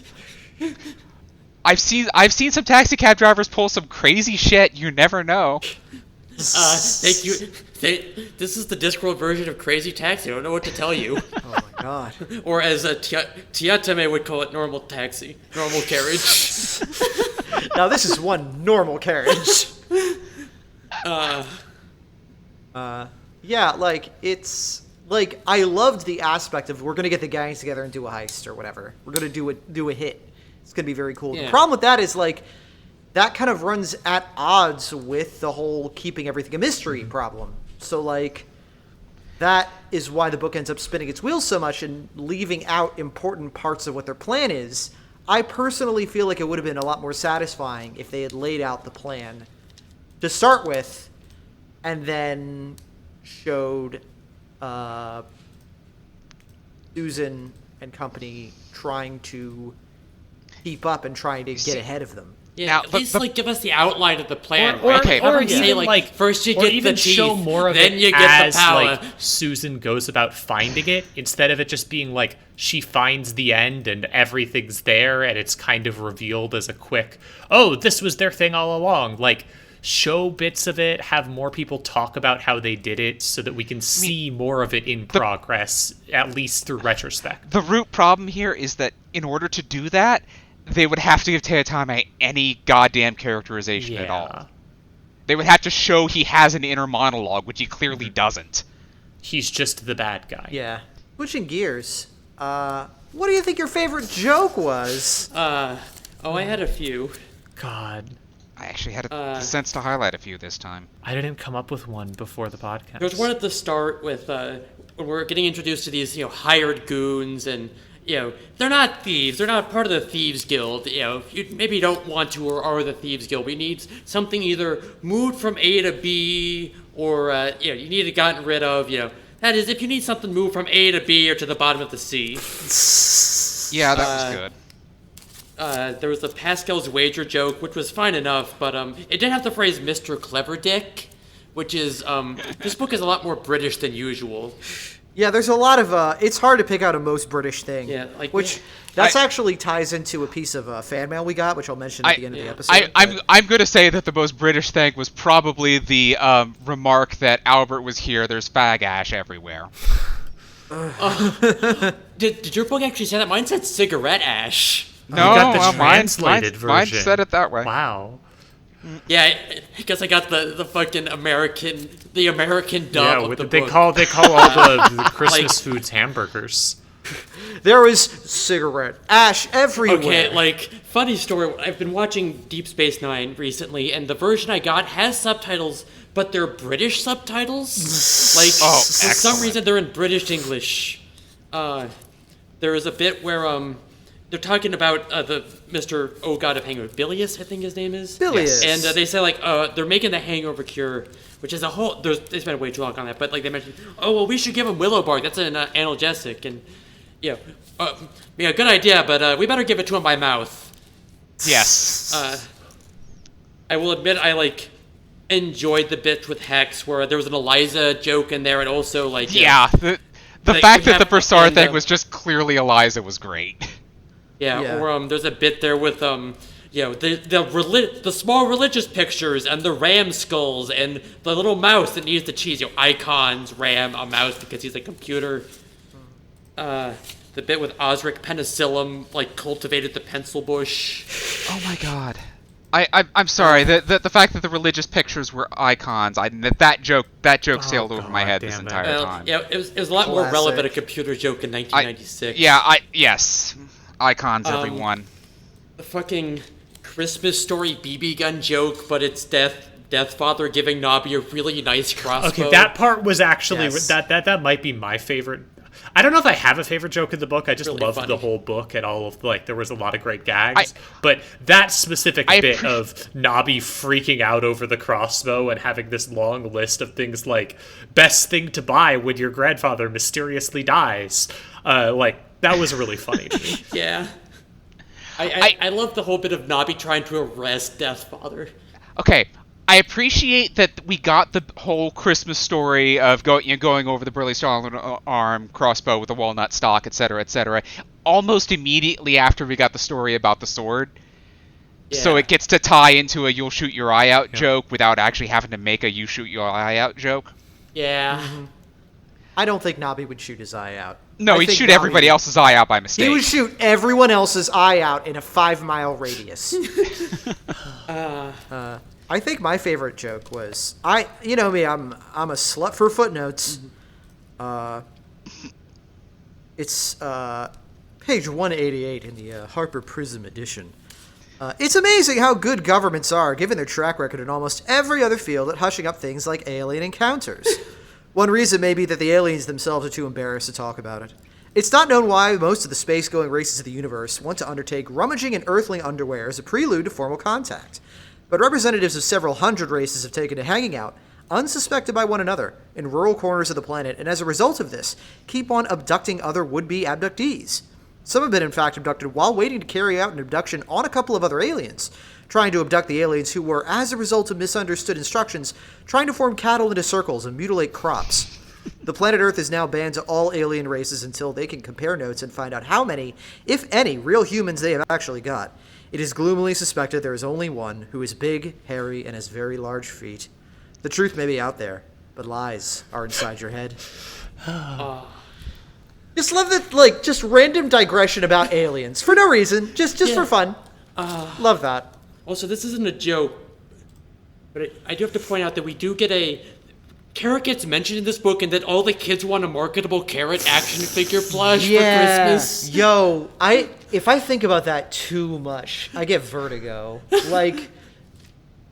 I've seen some taxi cab drivers pull some crazy shit. You never know. Thank you. This is the Discworld version of Crazy Taxi. I don't know what to tell you. Oh my god. Or as Tiatame would call it, normal taxi. Normal carriage. Now this is one normal carriage. Yeah, like, it's... Like, I loved the aspect of we're gonna get the gangs together and do a heist or whatever. We're gonna do a hit. It's gonna be very cool. Yeah. The problem with that is, like, that kind of runs at odds with the whole keeping everything a mystery problem. So, like, that is why the book ends up spinning its wheels so much and leaving out important parts of what their plan is. I personally feel like it would have been a lot more satisfying if they had laid out the plan to start with, and then showed Susan and company trying to keep up and trying to get ahead of them. Yeah, Now, at least give us the outline of the plan. Or, Okay. or Say, even like, first you get even the teeth, show more of then it you get the as power. like Susan goes about finding it, instead of it just being like she finds the end and everything's there and it's kind of revealed as a quick, oh, this was their thing all along. Like, show bits of it, have more people talk about how they did it so that we can see more of it in progress, at least through retrospect. The root problem here is that in order to do that, they would have to give Teotame any goddamn characterization at all. They would have to show he has an inner monologue, which he clearly doesn't. He's just the bad guy. Yeah. Switching gears, what do you think your favorite joke was? I had a few. God. I actually had the sense to highlight a few this time. I didn't come up with one before the podcast. There was one at the start with when we're getting introduced to these, hired goons, and they're not thieves. They're not part of the Thieves Guild. If you maybe don't want to or are the Thieves Guild, we need something either moved from A to B or you need it gotten rid of. That is, if you need something moved from A to B or to the bottom of the sea. Yeah, that was good. There was the Pascal's wager joke, which was fine enough, but it did have the phrase "Mr. Clever Dick," which is this book is a lot more British than usual. Yeah, there's a lot of, it's hard to pick out a most British thing. Yeah, That's actually ties into a piece of fan mail we got, which I'll mention at the end of the episode. I'm going to say that the most British thing was probably the remark that Albert was here, there's fag ash everywhere. Did your book actually say that? Mine said cigarette ash. No, you got the mine translated version. Mine said it that way. Wow. Yeah, because I got the fucking American dub Yeah, of with the they book. call all the Christmas foods hamburgers. There was cigarette ash everywhere. Okay, funny story. I've been watching Deep Space Nine recently, and the version I got has subtitles, but they're British subtitles. For some reason, they're in British English. There is a bit where they're talking about the Mr. Oh God of Hangover, Bilious, I think his name is. Bilious. And they say they're making the hangover cure, which is a whole. They spent way too long on that, but they mentioned, oh well, we should give him willow bark. That's an analgesic, and good idea, but we better give it to him by mouth. Yes. I will admit I enjoyed the bit with Hex where there was an Eliza joke in there, and also the fact that the Broussard thing was just clearly Eliza was great. Yeah, or there's a bit there with the small religious pictures and the ram skulls and the little mouse that needs the cheese. Icons, ram, a mouse because he's a computer. The bit with Osric Penicillin cultivated the pencil bush. Oh my God. I'm sorry. The fact that the religious pictures were icons, that joke sailed over my head this entire time. Yeah, it was a lot more relevant a computer joke in 1996. Yes. Icons, everyone. The fucking Christmas story BB gun joke, but it's Deathfather giving Nobby a really nice crossbow. Okay, that part was actually that might be my favorite. I don't know if I have a favorite joke in the book. I just really loved the whole book and all of there was a lot of great gags. But that specific bit of Nobby freaking out over the crossbow and having this long list of things like best thing to buy when your grandfather mysteriously dies, that was really funny to me. Yeah. I love the whole bit of Nobby trying to arrest Deathfather. Okay, I appreciate that we got the whole Christmas story of going over the Burly Stalin arm crossbow with the walnut stock, etc., almost immediately after we got the story about the sword. Yeah. So it gets to tie into a you'll shoot your eye out joke without actually having to make a you shoot your eye out joke. Yeah. Mm-hmm. I don't think Nobby would shoot his eye out. No, he'd shoot everybody else's eye out by mistake. He would shoot everyone else's eye out in a 5-mile radius. I think my favorite joke was you know me, I'm a slut for footnotes. It's page 188 in the Harper Prism edition. It's amazing how good governments are, given their track record in almost every other field at hushing up things like alien encounters. One reason may be that the aliens themselves are too embarrassed to talk about it. It's not known why most of the space-going races of the universe want to undertake rummaging in Earthling underwear as a prelude to formal contact. But representatives of several hundred races have taken to hanging out, unsuspected by one another, in rural corners of the planet, and as a result of this, keep on abducting other would-be abductees. Some have been, in fact, abducted while waiting to carry out an abduction on a couple of other aliens, trying to abduct the aliens who were, as a result of misunderstood instructions, trying to form cattle into circles and mutilate crops. The planet Earth is now banned to all alien races until they can compare notes and find out how many, if any, real humans they have actually got. It is gloomily suspected there is only one who is big, hairy, and has very large feet. The truth may be out there, but lies are inside your head. Just love that, just random digression about aliens. For no reason, just for fun. Love that. Also, this isn't a joke, but I do have to point out that we do get a... Carrot gets mentioned in this book, and that all the kids want a marketable Carrot action figure plush for Christmas. Yo, if I think about that too much, I get vertigo.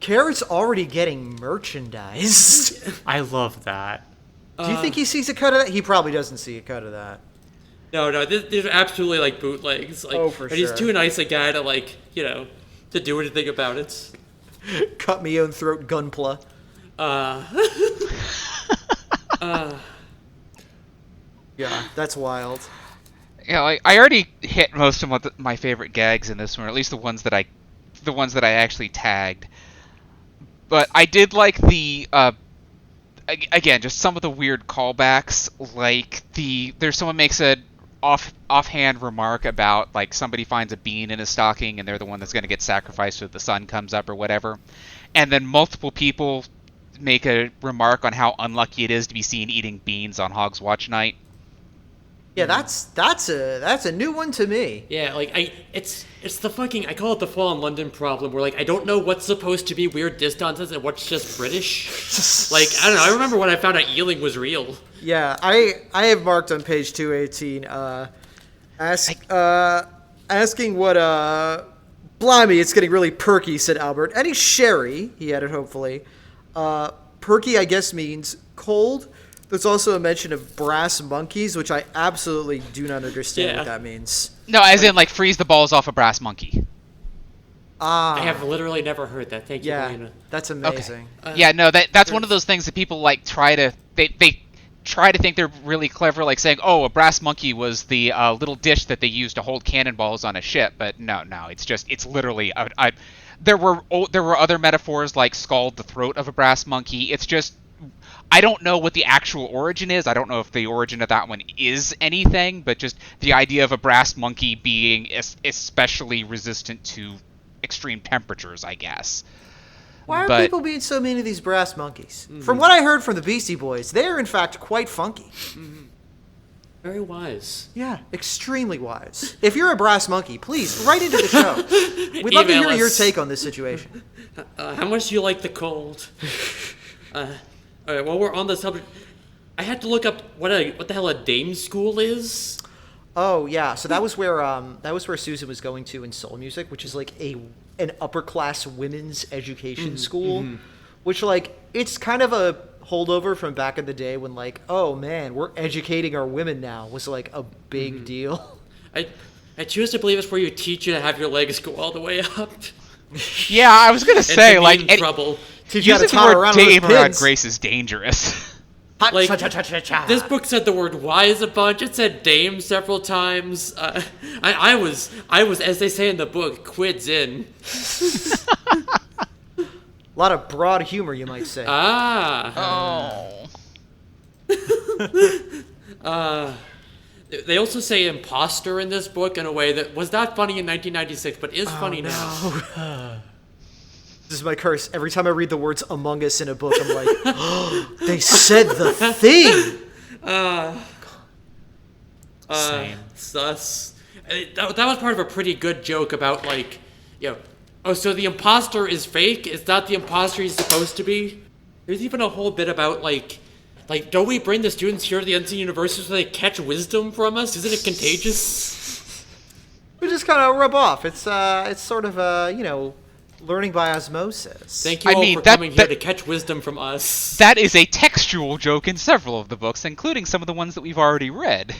Carrot's already getting merchandise. I love that. Do you think he sees a cut of that? He probably doesn't see a cut of that. No, these are absolutely bootlegs. For sure. He's too nice a guy to to do anything about it. Cut me own throat, gunpla. Yeah, that's wild. Yeah, I already hit most of my favorite gags in this one, or at least the ones that I actually tagged. But I did like the again, just some of the weird callbacks, there's someone makes a offhand remark about somebody finds a bean in a stocking and they're the one that's going to get sacrificed so the sun comes up or whatever, and then multiple people make a remark on how unlucky it is to be seen eating beans on Hogswatch night. Yeah, that's a new one to me. Yeah, it's the fucking, I call it the Fallen London problem, where I don't know what's supposed to be weird distances and what's just British. I don't know. I remember when I found out Ealing was real. Yeah, I have marked on page 218. Asking what blimey, it's getting really perky, said Albert. Any sherry? He added hopefully. Perky, I guess, means cold. There's also a mention of brass monkeys, which I absolutely do not understand what that means. No, as in freeze the balls off a brass monkey. I have literally never heard that. Thank you, Elena. That's amazing. Okay. That's one of those things that people try to try to think they're really clever, saying, "Oh, a brass monkey was the little dish that they used to hold cannonballs on a ship." But no, it's literally there were other metaphors like scald the throat of a brass monkey. It's just, I don't know what the actual origin is. I don't know if the origin of that one is anything, but just the idea of a brass monkey being especially resistant to extreme temperatures, I guess. Why are people being so mean to these brass monkeys? Mm-hmm. From what I heard from the Beastie Boys, they are in fact quite funky. Mm-hmm. Very wise. Yeah, extremely wise. If you're a brass monkey, please write into the show. We'd love to hear your take on this situation. How much do you like the cold? All right, while we're on the subject, I had to look up what the hell a dame school is. Oh yeah, so that was where Susan was going to in soul music, which is an upper class women's education school, which it's kind of a holdover from back in the day when oh man, we're educating our women now was a big deal. I choose to believe it's where you teach you to have your legs go all the way up. Yeah, I was gonna say in trouble. Using the word dame around Grace is dangerous. This book said the word wise a bunch. It said dame several times. I was, as they say in the book, quids in. A lot of broad humor, you might say. They also say imposter in this book in a way that was not funny in 1996, but is funny now. This is my curse. Every time I read the words Among Us in a book, I'm like, oh, they said the thing! Same. Sus. That was part of a pretty good joke about, so the imposter is fake? Is that the imposter he's supposed to be? There's even a whole bit about, don't we bring the students here to the Unseen University so they catch wisdom from us? Isn't it contagious? We just kind of rub off. It's sort of, learning by osmosis. Thank you all for coming here to catch wisdom from us. That is a textual joke in several of the books, including some of the ones that we've already read.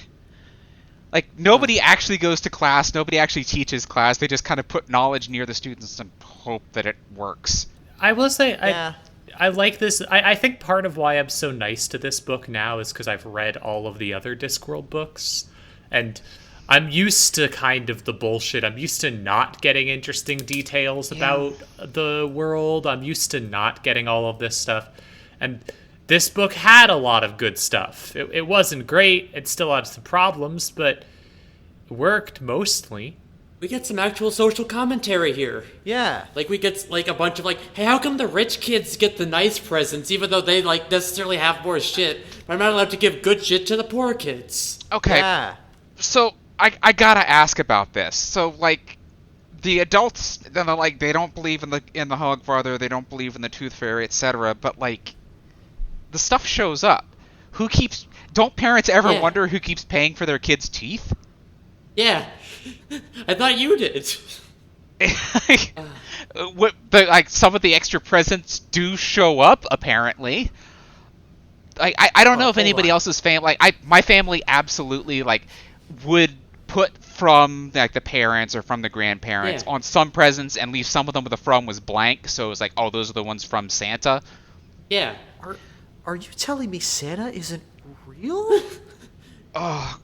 Like, nobody actually goes to class, nobody actually teaches class, they just kind of put knowledge near the students and hope that it works. I will say, Yeah. I like this. I think part of why I'm so nice to this book now is because I've read all of the other Discworld books, and I'm used to kind of the bullshit. I'm used to not getting interesting details about the world. I'm used to not getting all of this stuff. And this book had a lot of good stuff. It wasn't great. It still had some problems, but it worked mostly. We get some actual social commentary here. Yeah. Like, we get, like, a bunch of, like, hey, how come the rich kids get the nice presents, even though they, like, necessarily have more shit, but I'm not allowed to give good shit to the poor kids? Okay, Yeah. so I gotta ask about this. So, like, the adults, they're like, they don't believe in the Hogfather, they don't believe in the Tooth Fairy, etc., but, like, the stuff shows up. Don't parents ever wonder who keeps paying for their kids' teeth? Yeah. I thought you did. Some of the extra presents do show up, apparently. I don't know if anybody else's family, my family absolutely, like, would put from, like, the parents or from the grandparents on some presents and leave some of them where the from was blank, so it was like, oh, those are the ones from Santa. Yeah. Are you telling me Santa isn't real? Oh,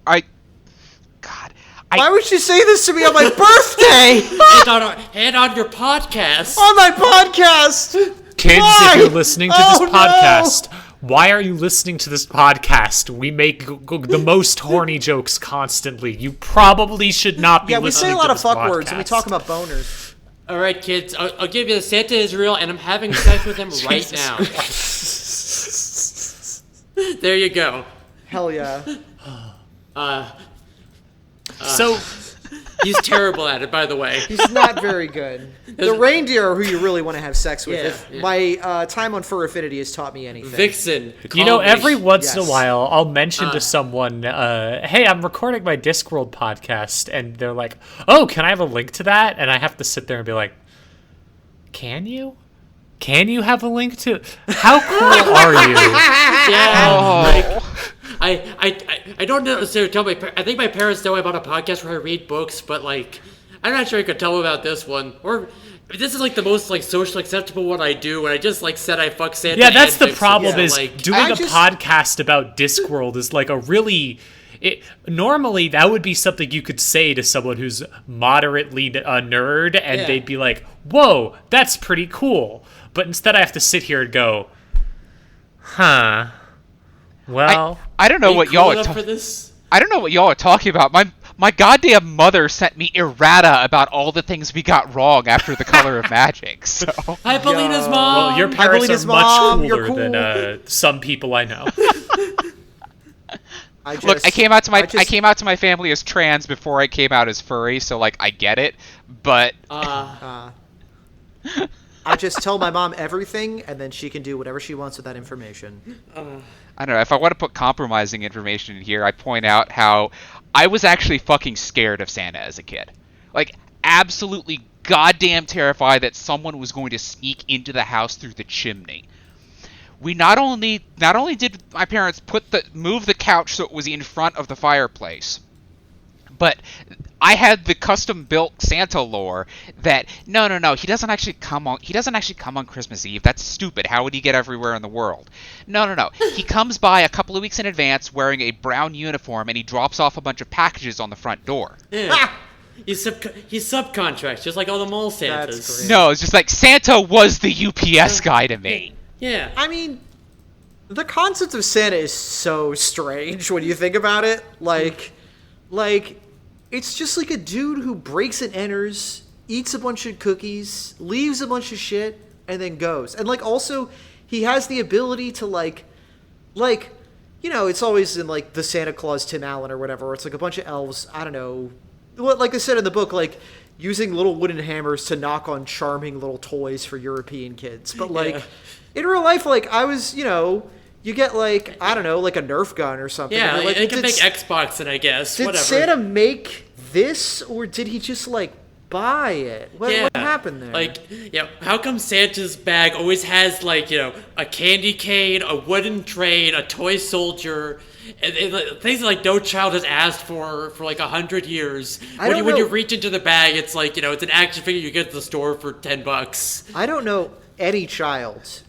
God. Why would you say this to me on my birthday? And on your podcast. On my podcast! Kids, Why? if you're listening to Oh, this podcast, why are you listening to this podcast? We make the most horny jokes constantly. You probably should not be Yeah, we listening say a lot to of this fuck words and we podcast. talk about boners. All right, kids. I'll give you the Santa is real, and I'm having sex with him right now. There you go. Hell yeah. So, He's terrible at it, by the way. He's not very good. The reindeer are who you really want to have sex with. Yeah, If yeah. my time on Fur Affinity has taught me anything. Vixen. you know, call me. every once in Yes. a while, I'll mention to someone, hey, I'm recording my Discworld podcast, and they're like, oh, can I have a link to that? And I have to sit there and be like, can you? Can you have a link to? How cool are you? Yeah. I don't necessarily tell I think my parents know about a podcast where I read books, but, like, I'm not sure I could tell them about this one. Or this is, like, the most, like, socially acceptable one I do, and I just, like, said I fuck Santa. Yeah, that's and the Vixen, problem so, is like, doing a podcast about Discworld is like a really... normally, that would be something you could say to someone who's moderately a nerd, and Yeah. they'd be like, whoa, that's pretty cool. But instead I have to sit here and go, huh, well... I don't know are what you y'all cool are enough for this? I don't know what y'all are talking about. My goddamn mother sent me errata about all the things we got wrong after the Color of Magic. So Hi, Paulina's mom. Well, your parents Evelina's are much mom, you're cooler cool. than some people I know. look, I came out to my family as trans before I came out as furry, so, like, I get it. But I just tell my mom everything, and then she can do whatever she wants with that information. I don't know, if I want to put compromising information in here, I point out how I was actually fucking scared of Santa as a kid. Like, absolutely goddamn terrified that someone was going to sneak into the house through the chimney. We not only did my parents move the couch so it was in front of the fireplace, but I had the custom built Santa lore that no, he doesn't actually come on Christmas Eve. That's stupid. How would he get everywhere in the world? No. He comes by a couple of weeks in advance wearing a brown uniform and he drops off a bunch of packages on the front door. Yeah. He's subcontracts, just like all the mall Santas. That's great. No, it's just like Santa was the UPS guy to me. Yeah. I mean, the concept of Santa is so strange when you think about it. Like, it's just like a dude who breaks and enters, eats a bunch of cookies, leaves a bunch of shit, and then goes. And, like, also, he has the ability to, like, you know, it's always in, like, the Santa Claus Tim Allen or whatever, where it's, like, a bunch of elves, I don't know, like I said in the book, like, using little wooden hammers to knock on charming little toys for European kids. But, like, in real life, like, I was, you know... You get, like, I don't know, like a Nerf gun or something. Yeah, like, it can make Xbox, and I guess. Did Whatever. Santa make this, or did he just, like, buy it. What happened there? Like, how come Santa's bag always has, like, a candy cane, a wooden train, a toy soldier, and things like no child has asked for like 100 years. When you reach into the bag, it's like, it's an action figure you get at the store for $10. I don't know any child,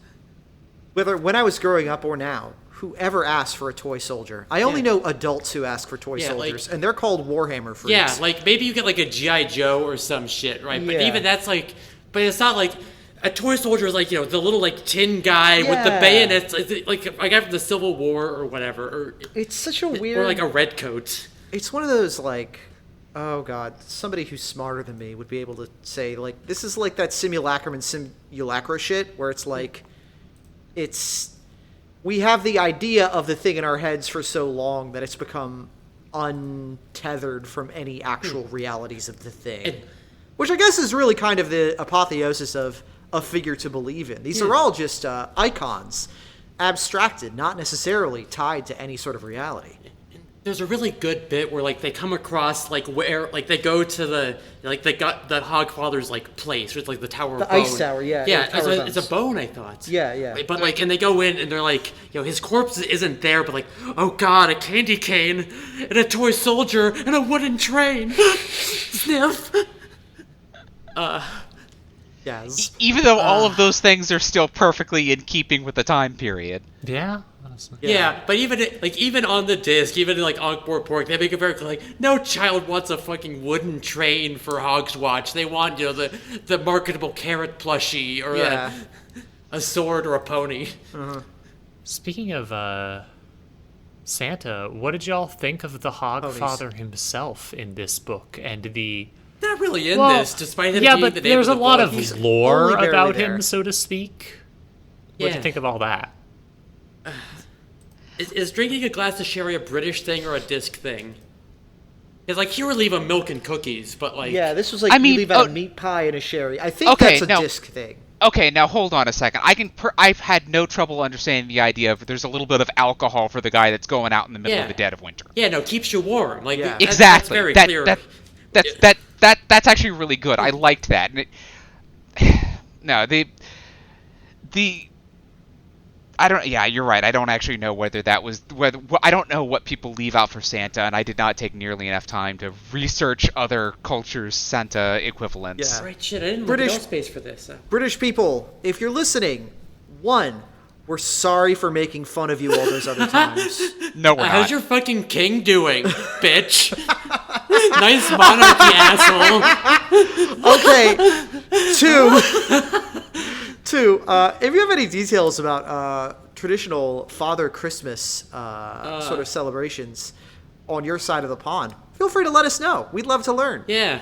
whether when I was growing up or now, who ever asked for a toy soldier. I only know adults who ask for toy soldiers, and they're called Warhammer freaks. Yeah, like, maybe you get, like, a G.I. Joe or some shit, right? But even that's, like... But it's not, like... A toy soldier is, like, the little, like, tin guy with the bayonets, like a guy from the Civil War or whatever. Or, it's such a weird... Or, like, a red coat. It's one of those, like... Oh, God. Somebody who's smarter than me would be able to say, like... This is like that simulacrum and simulacra shit, where it's, like... It's... We have the idea of the thing in our heads for so long that it's become untethered from any actual realities of the thing. Which I guess is really kind of the apotheosis of a figure to believe in. These are all just icons, abstracted, not necessarily tied to any sort of reality. There's a really good bit where, like, they come across, like, where, like, they go to the, like, they got the Hogfather's, like, place, which is, like, the Tower of Bone. The Ice Tower, yeah. Yeah, it's a bone, I thought. Yeah. But, like, and they go in, and they're like, his corpse isn't there, but, like, oh, God, a candy cane, and a toy soldier, and a wooden train. Sniff. Yes. Even though all of those things are still perfectly in keeping with the time period. Yeah, honestly. Yeah, but even on the disc, even like Ankh-Bor Pork, they make it very clear, like, no child wants a fucking wooden train for Hogswatch. They want, the marketable carrot plushie or a sword or a pony. Uh-huh. Speaking of Santa, what did y'all think of the Hogfather himself in this book and the... Not really in this, despite him being but the name there's of a the lot book. of He's lore only about barely him, there. so to speak. What'd you think of all that? Is drinking a glass of sherry a British thing or a disc thing? It's like, here we leave a milk and cookies, but like... Yeah, this was like, you leave out a meat pie and a sherry. I think that's a disc thing. Okay, now hold on a second. I've had no trouble understanding the idea of there's a little bit of alcohol for the guy that's going out in the middle of the dead of winter. Yeah, no, keeps you warm. Like, exactly. That's very clear. That's actually really good. I liked that. And I don't. Yeah, you're right. I don't actually know whether that was I don't know what people leave out for Santa, and I did not take nearly enough time to research other cultures' Santa equivalents. Yeah. Right, shit. I didn't look at space for this. British people, if you're listening, we're sorry for making fun of you all those other times. No, we're not. How's your fucking king doing, bitch? Nice monarchy, asshole. Okay. Two. If you have any details about traditional Father Christmas sort of celebrations on your side of the pond, feel free to let us know. We'd love to learn. Yeah.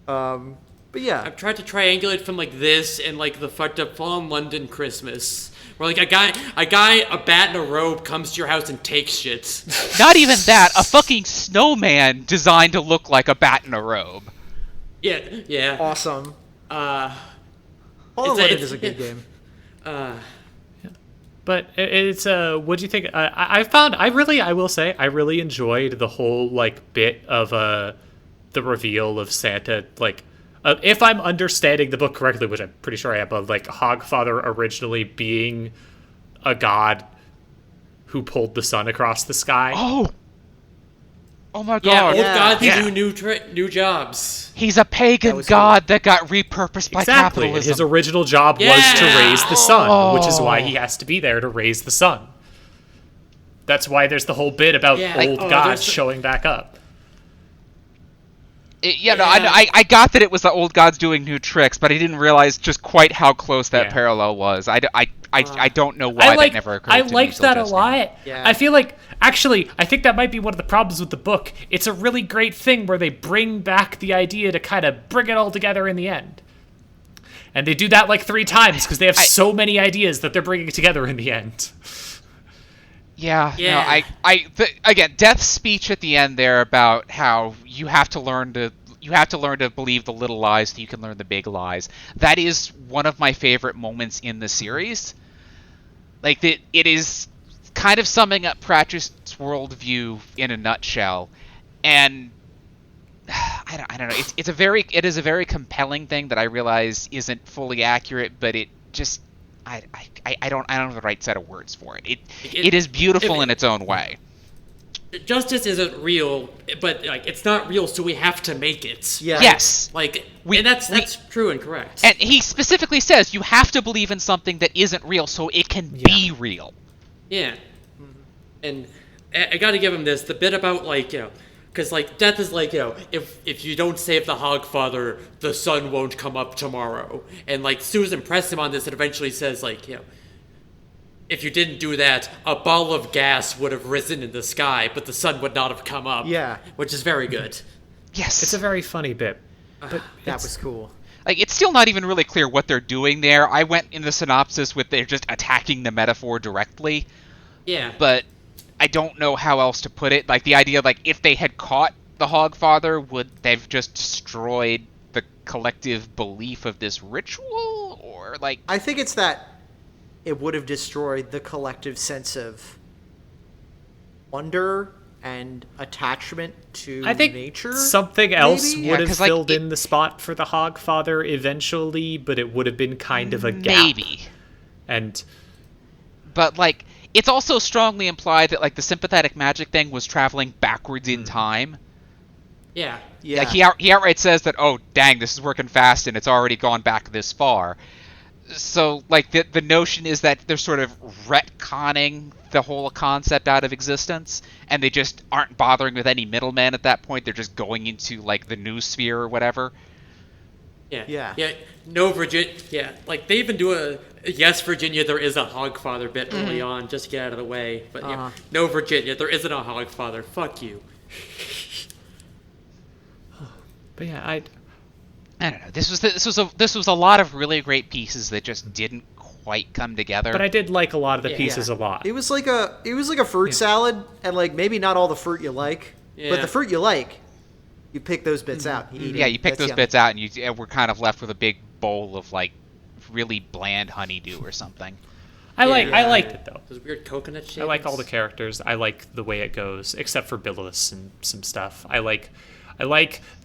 But yeah, I've tried to triangulate from like this and like the fucked up Fallen London Christmas, where like a bat in a robe comes to your house and takes shit. Not even that. A fucking snowman designed to look like a bat in a robe. Yeah. Awesome. Fallen London is a good game. But it's what'd you think? I will say I really enjoyed the whole like bit of the reveal of Santa, like. If I'm understanding the book correctly, which I'm pretty sure I am, of like Hogfather originally being a god who pulled the sun across the sky. Oh my god! Yeah, old gods do new jobs. He's a pagan god that got repurposed by capitalism. His original job was to raise the sun, which is why he has to be there to raise the sun. That's why there's the whole bit about old gods showing back up. I got that it was the old gods doing new tricks, but I didn't realize just quite how close that parallel was. I don't know why that never occurred to me. I liked that a lot. Yeah. I feel like, actually, I think that might be one of the problems with the book. It's a really great thing where they bring back the idea to kind of bring it all together in the end. And they do that like 3 times because they have so many ideas that they're bringing together in the end. Yeah. No, again, Death's speech at the end there about how you have to learn to believe the little lies so you can learn the big lies. That is one of my favorite moments in the series. Like it is kind of summing up Pratchett's worldview in a nutshell, and I don't know. It is a very compelling thing that I realize isn't fully accurate, but it just I don't have the right set of words for it. It is beautiful in its own way. Justice isn't real, but like it's not real, so we have to make it. Yeah. Yes. And that's true and correct. And he specifically says you have to believe in something that isn't real so it can be real. Yeah. And I gotta give him this, the bit about, like, you know, because, like, death is like, you know, if you don't save the Hogfather, the sun won't come up tomorrow. And, like, Susan pressed him on this and eventually says, like, you know, if you didn't do that, a ball of gas would have risen in the sky, but the sun would not have come up. Yeah. Which is very good. Yes. It's a very funny bit. But That was cool. Like, it's still not even really clear what they're doing there. I went in the synopsis with they're just attacking the metaphor directly. Yeah. But I don't know how else to put it. Like, the idea, like, if they had caught the Hogfather, would they've just destroyed the collective belief of this ritual? Or, like... I think it's that it would have destroyed the collective sense of wonder and attachment to I think nature. something else maybe? would Yeah, have 'cause, like, filled in the spot for the Hogfather eventually, but it would have been kind of a gap. Maybe. And But, like, it's also strongly implied that, like, the sympathetic magic thing was traveling backwards in time. Yeah. Yeah. Like, he outright says that, oh, dang, this is working fast and it's already gone back this far. So, like, the notion is that they're sort of retconning the whole concept out of existence, and they just aren't bothering with any middlemen at that point. They're just going into, like, the new sphere or whatever. Yeah. No, Virginia. Yeah, like they even do a yes, Virginia. There is a Hogfather bit early on, just to get out of the way. But yeah, no, Virginia. There isn't a Hogfather. Fuck you. but yeah, I don't know. This was a lot of really great pieces that just didn't quite come together. but I did like a lot of the pieces a lot. It was like a fruit salad, and like maybe not all the fruit you like, Yeah. but the fruit you like, you pick those bits out. You eat Yeah, it. you pick That's those yummy. bits out, and we're kind of left with a big bowl of, like, really bland honeydew or something. I liked it though. Those weird coconut shapes. I like all the characters. I like the way it goes, except for Billus and some stuff. I like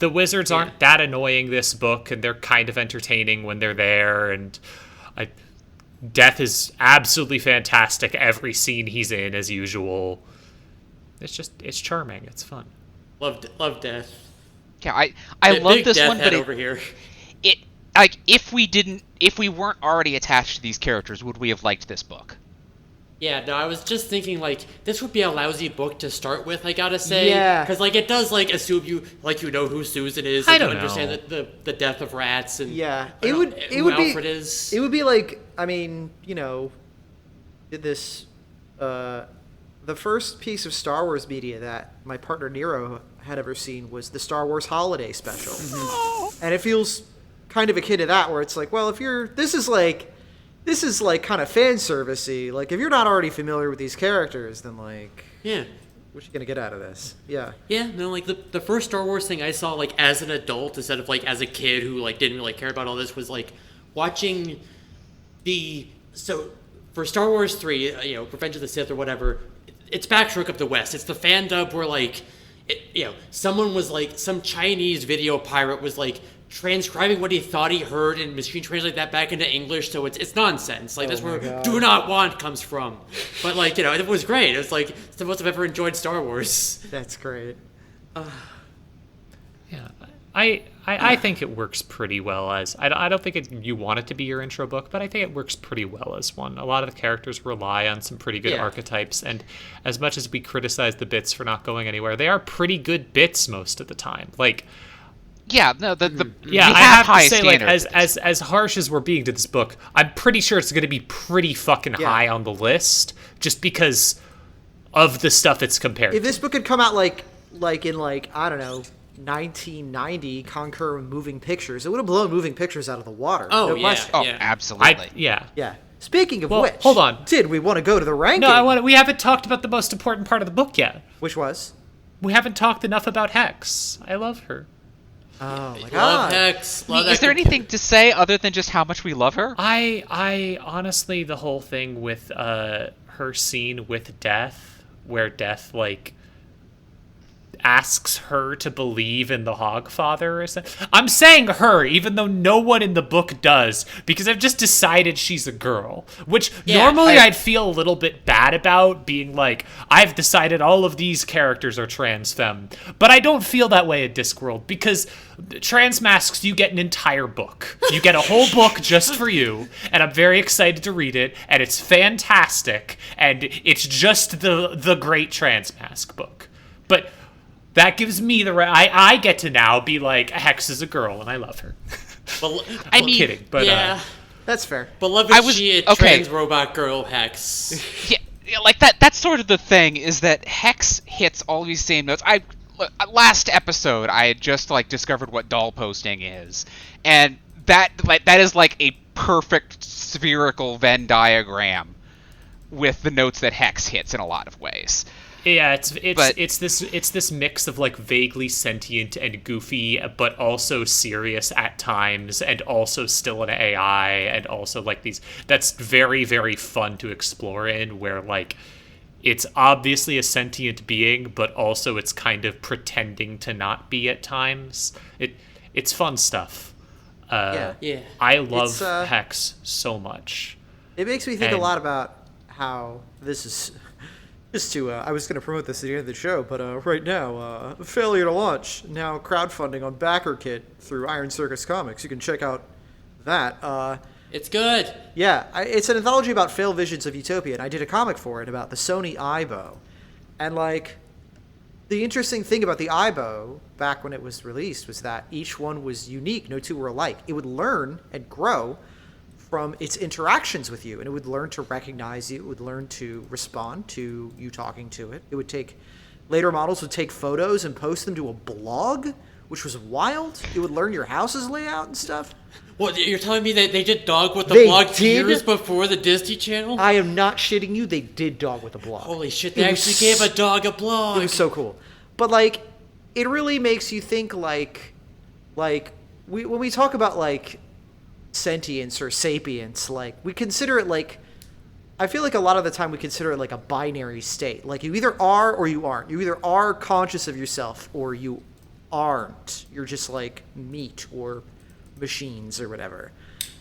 the wizards aren't that annoying this book, and they're kind of entertaining when they're there. And Death is absolutely fantastic every scene he's in, as usual. It's charming. It's fun. Love Death. Yeah, I love Big this Death one, head but over here. it like if we weren't already attached to these characters, would we have liked this book? Yeah, no, I was just thinking, like, this would be a lousy book to start with, I gotta say. Yeah. Because, like, it does, like, assume you know who Susan is. I and don't you understand know. the death of rats and Yeah, who Alfred be is. it would be like, I mean, you know, did this the first piece of Star Wars media that my partner Nero had ever seen was the Star Wars Holiday Special, and it feels kind of akin to that, where it's like, well, if you're this is like kind of fan servicey. Like, if you're not already familiar with these characters, then like, Yeah. what you gonna get out of this? Yeah. Yeah, no, like, the first Star Wars thing I saw, like, as an adult, instead of, like, as a kid who, like, didn't really care about all this, was, like, watching so, for Star Wars 3, you know, Revenge of the Sith or whatever, it's Backstroke of the West. It's the fan dub where, like, someone was, like, some Chinese video pirate was, like, transcribing what he thought he heard and machine translate that back into English, so it's nonsense. Like, that's where "do not want" comes from. But, like, you know, it was great. It was, like, it's the most I've ever enjoyed Star Wars. That's great. Yeah, I think it works pretty well as I don't think you want it to be your intro book, but I think it works pretty well as one. A lot of the characters rely on some pretty good archetypes, and as much as we criticize the bits for not going anywhere, they are pretty good bits most of the time. Like, Yeah, no, we I have high to say, like, standards. as harsh as we're being to this book, I'm pretty sure it's going to be pretty fucking high on the list, just because of the stuff it's compared If to. this book had come out like in like, I don't know, 1990, concur with Moving Pictures, it would have blown Moving Pictures out of the water. Oh, no yeah. question. Oh, absolutely. Yeah. Speaking of Well, which, hold on. did we want to go to the ranking? No, we haven't talked about the most important part of the book yet. Which was? We haven't talked enough about Hex. I love her. Oh my Love god. Hex. Love Is that there anything to say other than just how much we love her? I honestly, the whole thing with her scene with Death, where Death, like, asks her to believe in the Hogfather or something. I'm saying her, even though no one in the book does, because I've just decided she's a girl. Which normally I'd feel a little bit bad about, being like, I've decided all of these characters are trans femme. But I don't feel that way at Discworld, because trans masks, you get an entire book. You get a whole book just for you, and I'm very excited to read it, and it's fantastic, and it's just the great trans mask book. But that gives me the right. I get to now be like, Hex is a girl, and I love her. Well, I'm kidding, but yeah, that's fair. But love is she a trans robot girl Hex? Yeah, like that's sort of the thing, is that Hex hits all these same notes. Last episode, I had just discovered what doll posting is, and that is like a perfect spherical Venn diagram with the notes that Hex hits in a lot of ways. Yeah, it's this mix of like vaguely sentient and goofy, but also serious at times, and also still an AI, and also like these. That's very, very fun to explore in, where like it's obviously a sentient being, but also it's kind of pretending to not be at times. It's fun stuff. Yeah. I love Hex so much. It makes me think a lot about how this is. Just to, I was going to promote this at the end of the show, but right now, failure to launch. Now crowdfunding on BackerKit through Iron Circus Comics. You can check out that. It's good. Yeah, it's an anthology about failed visions of utopia, and I did a comic for it about the Sony iBow. And, like, the interesting thing about the iBow, back when it was released, was that each one was unique. No two were alike. It would learn and grow from its interactions with you, and it would learn to recognize you. It would learn to respond to you talking to it. It would later models would take photos and post them to a blog, which was wild. It would learn your house's layout and stuff. What, you're telling me that they did Dog with the Blog years before the Disney Channel? I am not shitting you. They did Dog with a blog. Holy shit, they actually gave a dog a blog. It was so cool. But, like, it really makes you think, like when we talk about, like, sentience or sapience, like, we consider it like, I feel like a lot of the time we consider it like a binary state. Like, you either are or you aren't. You either are conscious of yourself or you aren't. You're just like meat or machines or whatever.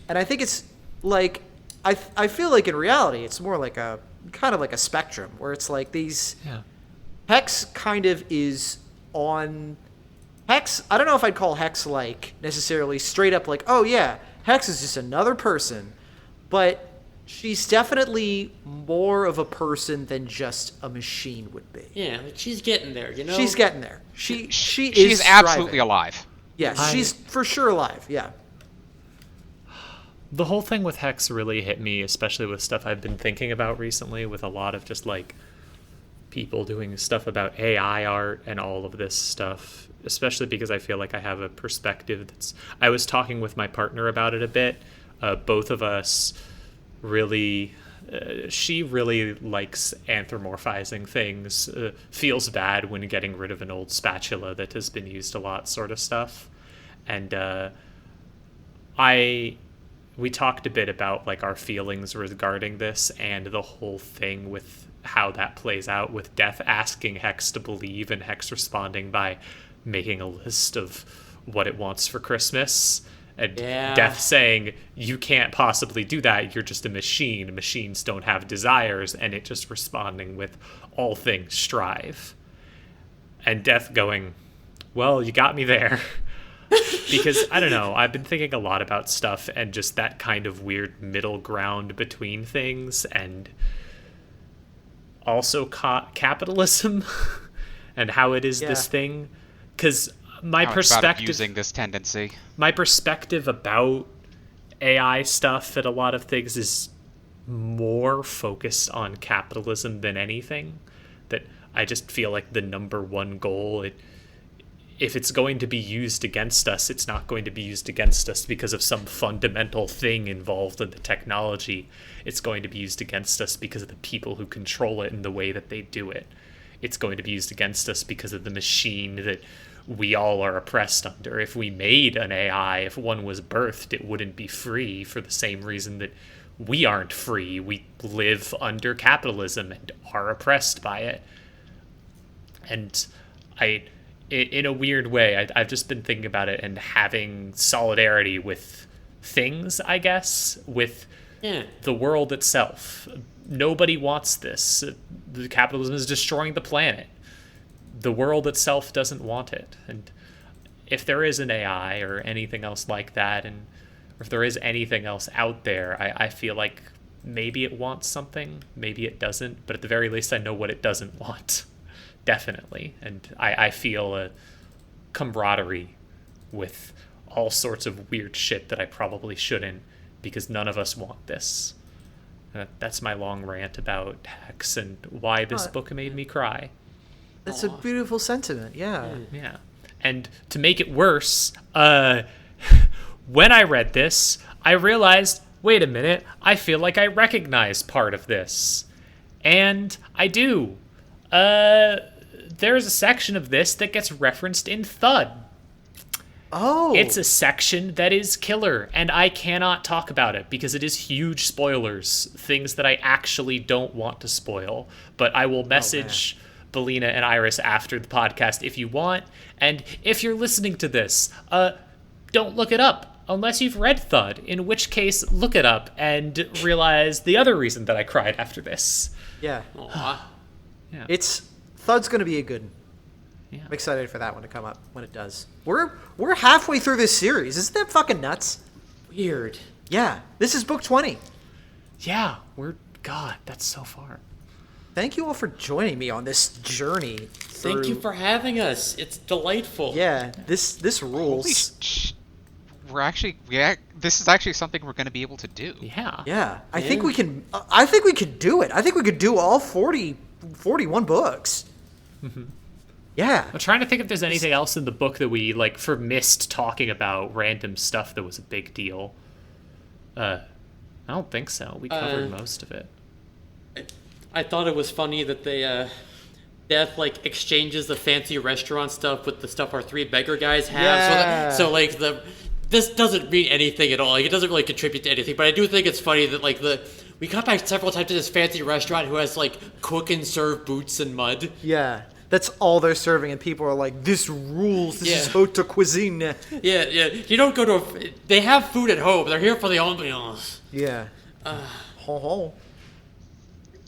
And I think it's like, I feel like in reality it's more like a kind of like a spectrum where it's like these Hex kind of is on Hex. I don't know if I'd call Hex like necessarily straight up like, oh yeah, Hex is just another person, but she's definitely more of a person than just a machine would be. Yeah, she's getting there, you know? She's getting there. She's absolutely alive. Yes, she's for sure alive, yeah. The whole thing with Hex really hit me, especially with stuff I've been thinking about recently, with a lot of just like people doing stuff about AI art and all of this stuff, especially because I feel like I have a perspective that's... I was talking with my partner about it a bit. Both of us really... she really likes anthropomorphizing things, feels bad when getting rid of an old spatula that has been used a lot, sort of stuff. And we talked a bit about like our feelings regarding this and the whole thing with how that plays out, with Death asking Hex to believe and Hex responding by making a list of what it wants for Christmas, and Death saying, you can't possibly do that, you're just a machine, machines don't have desires, and it just responding with all things strive. And Death going, well, you got me there. Because, I don't know, I've been thinking a lot about stuff and just that kind of weird middle ground between things, and also capitalism and how it is this thing. Because my perspective... using this tendency. My perspective about AI stuff and a lot of things is more focused on capitalism than anything. That I just feel like the number one goal... if it's going to be used against us, it's not going to be used against us because of some fundamental thing involved in the technology. It's going to be used against us because of the people who control it and the way that they do it. It's going to be used against us because of the machine that we all are oppressed under. If we made an AI, if one was birthed, it wouldn't be free for the same reason that we aren't free. We live under capitalism and are oppressed by it. And in a weird way, I've just been thinking about it and having solidarity with things, I guess, with the world itself. Nobody wants this. The capitalism is destroying the planet. The world itself doesn't want it. And if there is an AI or anything else like that, or if there is anything else out there, I feel like maybe it wants something, maybe it doesn't, but at the very least I know what it doesn't want. Definitely. And I feel a camaraderie with all sorts of weird shit that I probably shouldn't, because none of us want this. That's my long rant about Hex and why this book made me cry. That's a beautiful sentiment, yeah. Yeah. And to make it worse, when I read this, I realized, wait a minute, I feel like I recognize part of this. And I do. There's a section of this that gets referenced in Thud. Oh. It's a section that is killer, and I cannot talk about it because it is huge spoilers, things that I actually don't want to spoil. But I will message Belina and Iris after the podcast if you want. And if you're listening to this, don't look it up unless you've read Thud, in which case look it up and realize the other reason that I cried after this. Yeah. Yeah. Thud's going to be a good one. Yeah. I'm excited for that one to come up when it does. We're halfway through this series. Isn't that fucking nuts? Weird. Yeah. This is book 20. Yeah, God, that's so far. Thank you all for joining me on this journey. Thank you for having us. It's delightful. Yeah, this rules. This is actually something we're going to be able to do. Yeah. Yeah, I think we can. I think we could do it. I think we could do all 41 books. Yeah. I'm trying to think if there's anything else in the book that we missed talking about random stuff that was a big deal. I don't think so. We covered most of it. I thought it was funny that they Death exchanges the fancy restaurant stuff with the stuff our three beggar guys have. Yeah. So this doesn't mean anything at all. It doesn't really contribute to anything. But I do think it's funny that we got back several times to this fancy restaurant who has cook and serve boots and mud. Yeah. That's all they're serving, and people are like, "This rules. This is haute cuisine." Yeah. You don't go to. They have food at home. They're here for the ambiance. Yeah. Ho.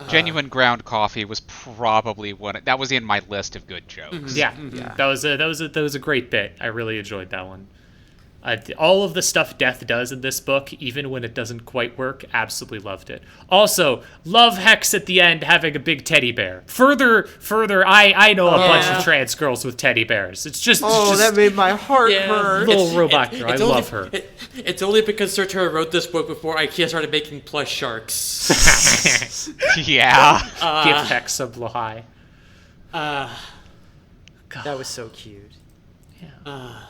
Genuine ground coffee was probably that was in my list of good jokes. Yeah. That was a great bit. I really enjoyed that one. All of the stuff Death does in this book, even when it doesn't quite work, absolutely loved it. Also, love Hex at the end having a big teddy bear. Further, I know a bunch of trans girls with teddy bears. It's just that made my heart hurt. Little robot girl. I love her. It's only because Sertura wrote this book before IKEA started making plush sharks. Yeah. Give Hex a high. That was so cute. Yeah.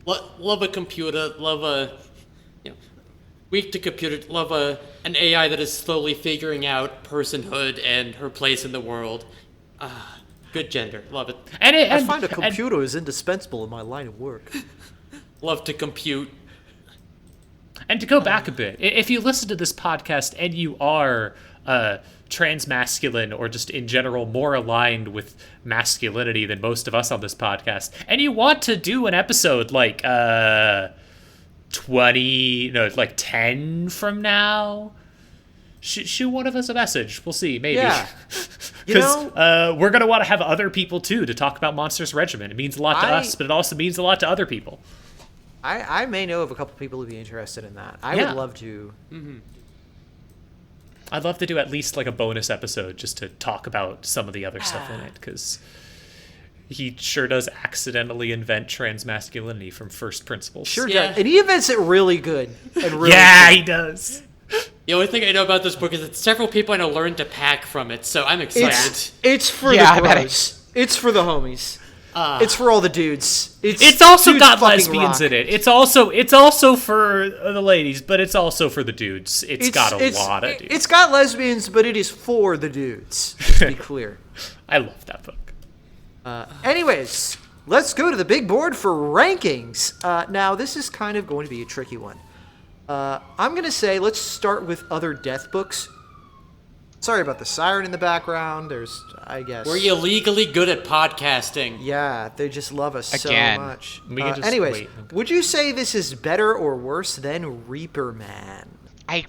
Love a computer, love a weak to computer, love an AI that is slowly figuring out personhood and her place in the world. Good gender, love it. I find a computer is indispensable in my line of work. Love to compute. And to go back a bit, if you listen to this podcast and you are transmasculine or just in general more aligned with masculinity than most of us on this podcast, and you want to do an episode 10 from now, shoot one of us a message. We'll see, maybe. Yeah. Because we're going to want to have other people too to talk about Monsters Regiment. It means a lot to us, but it also means a lot to other people. I may know of a couple people who'd be interested in that. I would love to. Mm-hmm. I'd love to do at least a bonus episode just to talk about some of the other stuff in it, because he sure does accidentally invent transmasculinity from first principles. Sure does. And he invents it really good. And really he does. The only thing I know about this book is that several people I know learned to pack from it, so I'm excited. It's for the bros. It's for the homies. It's for all the dudes. It's also got lesbians in it. It's also for the ladies, but it's also for the dudes. It's got a lot of dudes. It's got lesbians, but it is for the dudes. To be clear. I love that book. Anyways, let's go to the big board for rankings. Now, this is kind of going to be a tricky one. I'm going to say let's start with other Death books. Sorry about the siren in the background. There's, I guess. We're illegally good at podcasting. Yeah, they just love us Again. so much. We can just anyways, wait. would you say this is better or worse than Reaper Man? I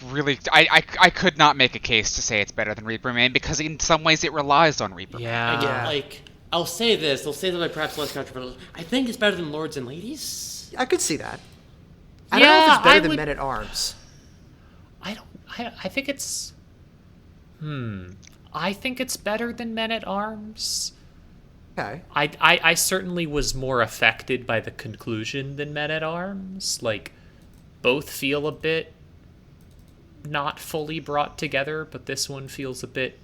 could not make a case to say it's better than Reaper Man because in some ways it relies on Reaper Man. Yeah. Yeah. Like, I'll say this. I'll say that I'm perhaps less controversial. I think it's better than Lords and Ladies. I could see that. I don't know if Yeah, it's better I than would- Men at Arms. I think it's... I think it's better than Men at Arms. Okay. I certainly was more affected by the conclusion than Men at Arms. Like, both feel a bit not fully brought together, but this one feels a bit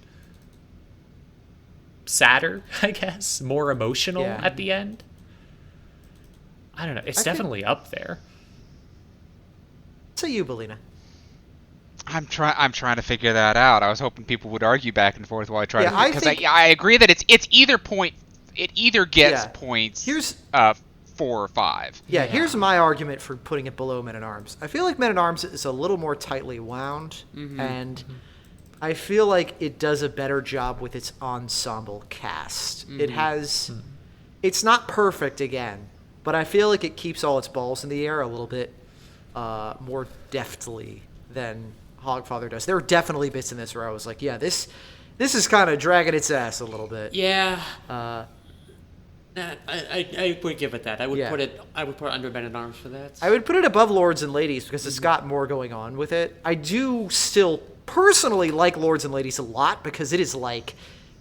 sadder, I guess. More emotional Yeah. at the end. I don't know. It's definitely up there. So you, Belina. I'm trying to figure that out. I was hoping people would argue back and forth while I tried Yeah, I to because think- I agree that it's either point. It either gets Yeah. points. Here's- 4 or 5. Yeah, here's my argument for putting it below Men at Arms. I feel like Men at Arms is a little more tightly wound, and I feel like it does a better job with its ensemble cast. It has, it's not perfect again, but I feel like it keeps all its balls in the air a little bit more deftly than Hogfather does. There were definitely bits in this where I was like, yeah, this is kind of dragging its ass a little bit. Yeah. I would give it that. I would Yeah. put it under Men at Arms for that. I would put it above Lords and Ladies because it's got more going on with it. I do still personally like Lords and Ladies a lot because it is like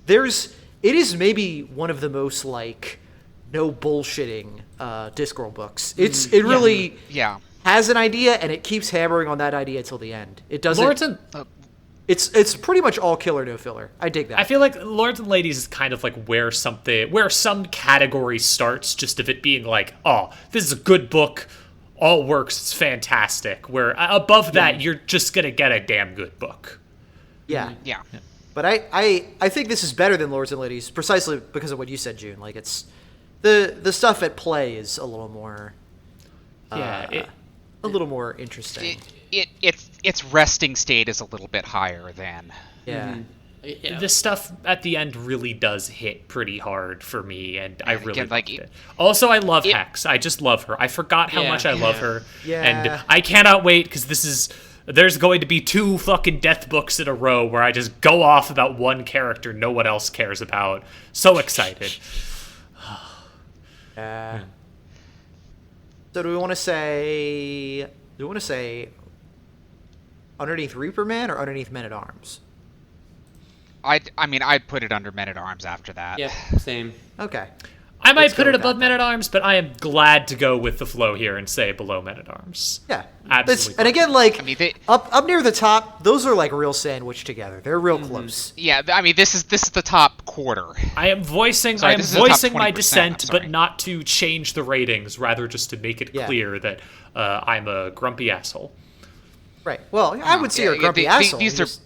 it is maybe one of the most like no bullshitting Discworld books. It really Yeah. has an idea and it keeps hammering on that idea till the end. It doesn't. Lords and It's pretty much all killer, no filler. I dig that. I feel like Lords and Ladies is kind of like where some category starts, just of it being like, oh, this is a good book, all works, it's fantastic. Where above that, you're just gonna get a damn good book. yeah. Yeah. But I think this is better than Lords and Ladies precisely because of what you said, June. Like it's the stuff at play is a little more Yeah, a little more interesting. Its resting state is a little bit higher than. Yeah. Yeah. the stuff at the end really does hit pretty hard for me, and I really again, like, loved it. Also, I love Hex. I just love her. I forgot how Yeah. much I love her, Yeah. and I cannot wait because there's going to be 2 fucking death books in a row where I just go off about one character no one else cares about. So excited. So do we want to say underneath Reaper Man or underneath Men at Arms? I mean, I'd put it under Men at Arms after that. Yeah, same. Okay. I might Let's put go it with above that, Men at Arms, but I am glad to go with the flow here and say below Men at Arms. Yeah. Absolutely. And again, like I mean, up near the top, those are like real sandwiched together. They're real close. Yeah, I mean, this is the top quarter. I am voicing Sorry, this is the top my 20%, dissent, sorry. but not to change the ratings, rather just to make it Yeah. clear that I'm a grumpy asshole. Right. Well, I would say yeah, you're a grumpy yeah, asshole. these You are- just-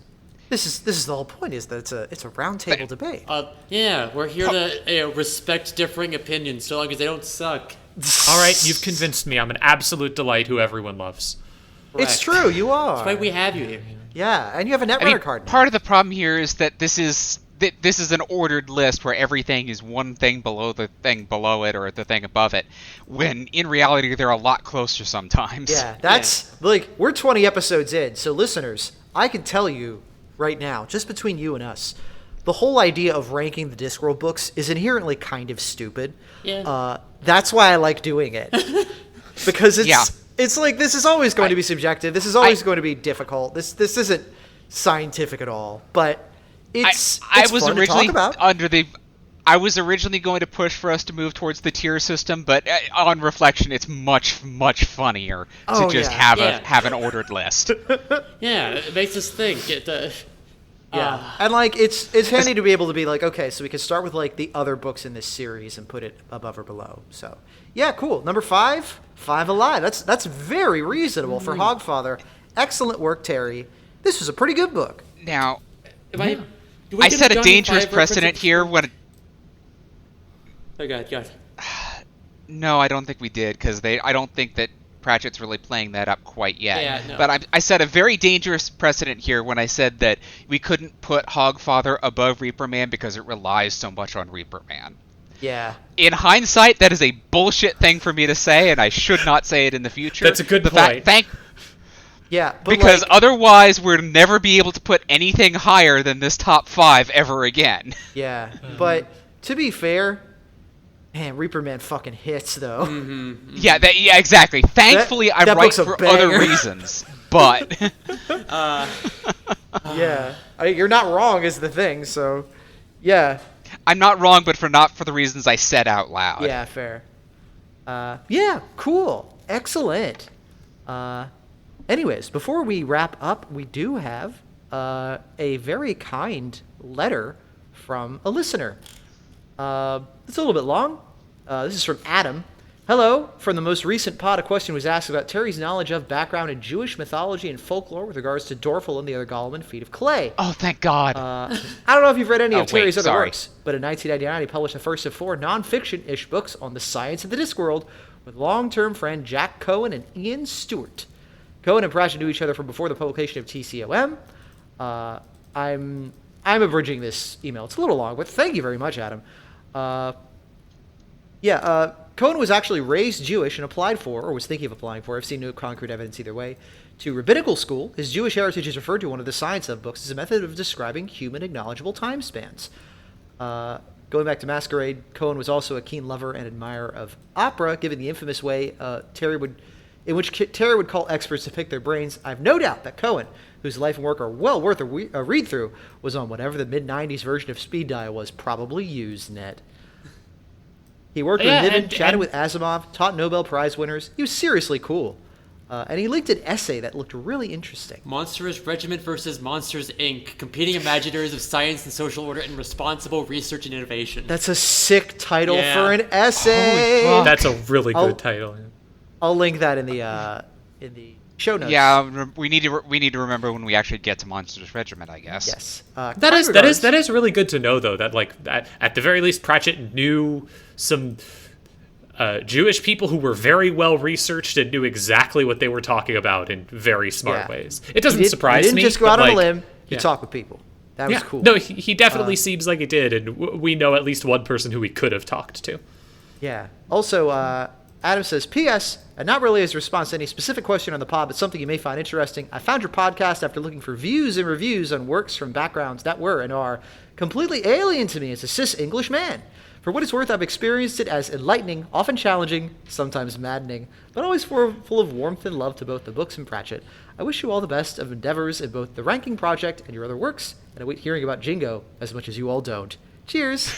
This is the whole point. Is that it's a round table debate. Yeah, we're here to respect differing opinions, so long as they don't suck. All right, you've convinced me. I'm an absolute delight who everyone loves. It's Correct. true. You are. That's why we have you here. Yeah, and you have a I Netrunner mean, card. Now. part of the problem here is that this is an ordered list where everything is one thing below the thing below it or the thing above it, when in reality they're a lot closer sometimes. Yeah, that's like we're 20 episodes in. So listeners, I can tell you right now, just between you and us, the whole idea of ranking the Discworld books is inherently kind of stupid. Yeah. That's why I like doing it. Because it's Yeah. it's like this is always going to be subjective. This is always going to be difficult. This isn't scientific at all. But it's I was fun originally to talk about. I was originally going to push for us to move towards the tier system, but on reflection, it's much funnier Oh, to just yeah. have an ordered list. Yeah, it makes us think. Yeah, and like it's handy to be able to be like, okay, so we can start with like the other books in this series and put it above or below. So yeah, cool. Number 5, Five Alive. That's very reasonable for Hogfather. Excellent work, Terry. This was a pretty good book. Now, Do we I get set a Johnny dangerous Five precedent references? here when. Oh, God. No, I don't think we did because I don't think that Pratchett's really playing that up quite yet. Yeah, no. But I set a very dangerous precedent here when I said that we couldn't put Hogfather above Reaper Man because it relies so much on Reaper Man. Yeah. In hindsight, that is a bullshit thing for me to say, and I should not say it in the future. That's a good point. Yeah, but because otherwise we'll never be able to put anything higher than this top 5 ever again. Yeah, but to be fair, man, Reaper Man fucking hits though. Yeah, exactly. Thankfully, that I'm right book's a for banger. other reasons, but Yeah, you're not wrong is the thing. So, yeah. I'm not wrong, but not for the reasons I said out loud. Yeah, fair. Yeah, cool, excellent. Anyways, before we wrap up, we do have a very kind letter from a listener. It's a little bit long. This is from Adam. Hello. From the most recent pod, a question was asked about Terry's knowledge of background in Jewish mythology and folklore with regards to Dorfel and the other Golem and Feet of Clay. Oh, thank God. I don't know if you've read any of Terry's other sorry. works, but in 1999 he published the first of 4 non-fiction-ish books on the science of the Discworld with long-term friend Jack Cohen and Ian Stewart. Cohen and Pratchett knew each other from before the publication of TCOM. I'm abridging this email. It's a little long, but thank you very much, Adam. Cohen was actually raised Jewish and applied for, or was thinking of applying for, I've seen no concrete evidence either way, to rabbinical school. His Jewish heritage is referred to in one of the science of books as a method of describing human acknowledgeable time spans. Going back to Masquerade, Cohen was also a keen lover and admirer of opera, given the infamous way Terry would call experts to pick their brains. I have no doubt that Cohen, whose life and work are well worth a read-through, was on whatever the mid-90s version of speed dial was, probably Usenet. He worked with Niven, chatted with Asimov, taught Nobel Prize winners. He was seriously cool. And he linked an essay that looked really interesting. Monsters Regiment versus Monsters, Inc. Competing Imaginators of Science and Social Order and Responsible Research and Innovation. That's a sick title for an essay. Holy fuck. That's a really good title. I'll link that in the show notes. Yeah, we need to remember when we actually get to Monsters Regiment, I guess. Yes. That is really good to know, though, that at the very least Pratchett knew some Jewish people who were very well researched and knew exactly what they were talking about in very smart ways. It doesn't surprise me. He didn't just go out on a limb. He talked with people. That was cool. No, he definitely seems like he did, and we know at least one person who he could have talked to. Yeah. Also, Adam says, P.S., not really as a response to any specific question on the pod, but something you may find interesting. I found your podcast after looking for views and reviews on works from backgrounds that were and are completely alien to me as a cis English man. For what it's worth, I've experienced it as enlightening, often challenging, sometimes maddening, but always full of warmth and love to both the books and Pratchett. I wish you all the best of endeavors in both the Ranking Project and your other works, and I wait hearing about Jingo as much as you all don't. Cheers.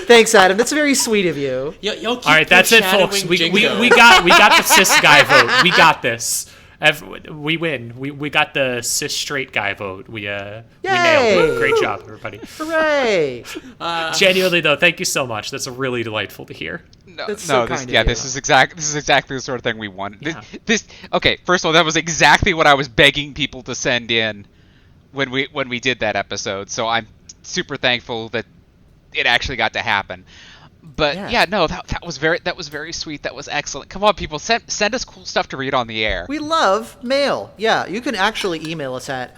Thanks, Adam. That's very sweet of you. All right, that's it, folks. We got the cis guy vote. We got this. We win. We got the cis straight guy vote. We nailed it. Great job, everybody. Hooray! Genuinely though, thank you so much. That's really delightful to hear. This is exactly the sort of thing we wanted. Yeah. Okay. First of all, that was exactly what I was begging people to send in when we did that episode. So I'm super thankful that it actually got to happen. But that was very sweet. That was excellent. Come on, people, send us cool stuff to read on the air. We love mail. Yeah, you can actually email us at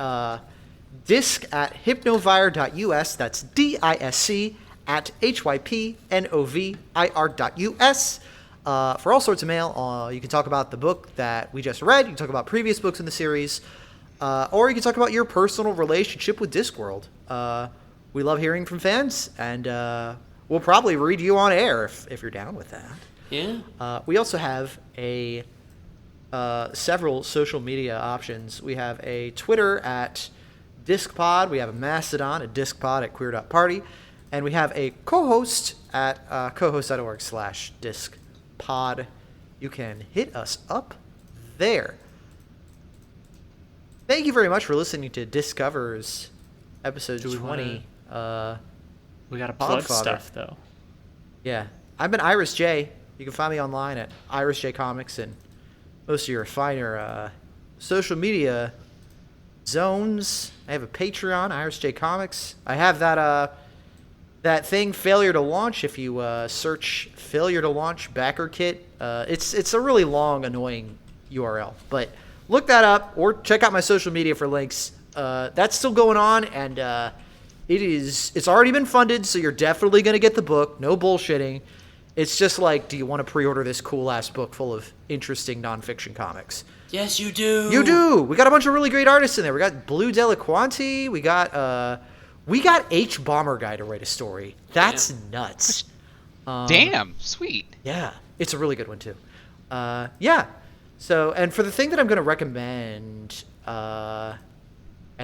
disc@hypnovire.us. That's DISC at HYPNOVIR.us. For all sorts of mail, you can talk about the book that we just read. You can talk about previous books in the series, or you can talk about your personal relationship with Discworld. We love hearing from fans, and we'll probably read you on air if you're down with that. Yeah. We also have several social media options. We have a Twitter at DiscPod. We have a Mastodon at DiscPod at Queer.Party. And we have a co-host at cohost.org/DiscPod. You can hit us up there. Thank you very much for listening to Discovers episode 20. We gotta plug stuff, though. Yeah. I've been Iris J. You can find me online at Iris J Comics and most of your finer social media zones. I have a Patreon, Iris J Comics. I have that that thing failure to launch, if you search failure to launch backer kit, it's a really long, annoying URL. But look that up or check out my social media for links. That's still going on, and it's already been funded, so you're definitely going to get the book. No bullshitting. It's just like, do you want to pre-order this cool-ass book full of interesting nonfiction comics? Yes, you do. You do. We got a bunch of really great artists in there. We got Blue Delaquanti. We got H. Bomber Guy to write a story. That's nuts. Damn, sweet. Yeah, it's a really good one too. Yeah. So, and for the thing that I'm going to recommend at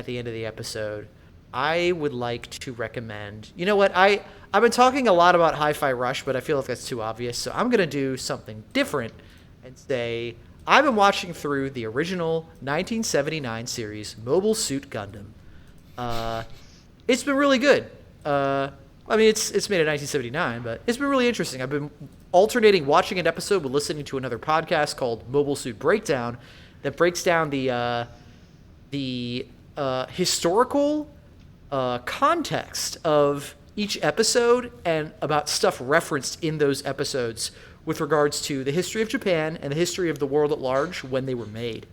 the end of the episode, I would like to recommend. You know what? I've been talking a lot about Hi-Fi Rush, but I feel like that's too obvious. So I'm going to do something different and say I've been watching through the original 1979 series Mobile Suit Gundam. It's been really good. I mean, it's made in 1979, but it's been really interesting. I've been alternating watching an episode with listening to another podcast called Mobile Suit Breakdown that breaks down the historical context of each episode and about stuff referenced in those episodes with regards to the history of Japan and the history of the world at large when they were made.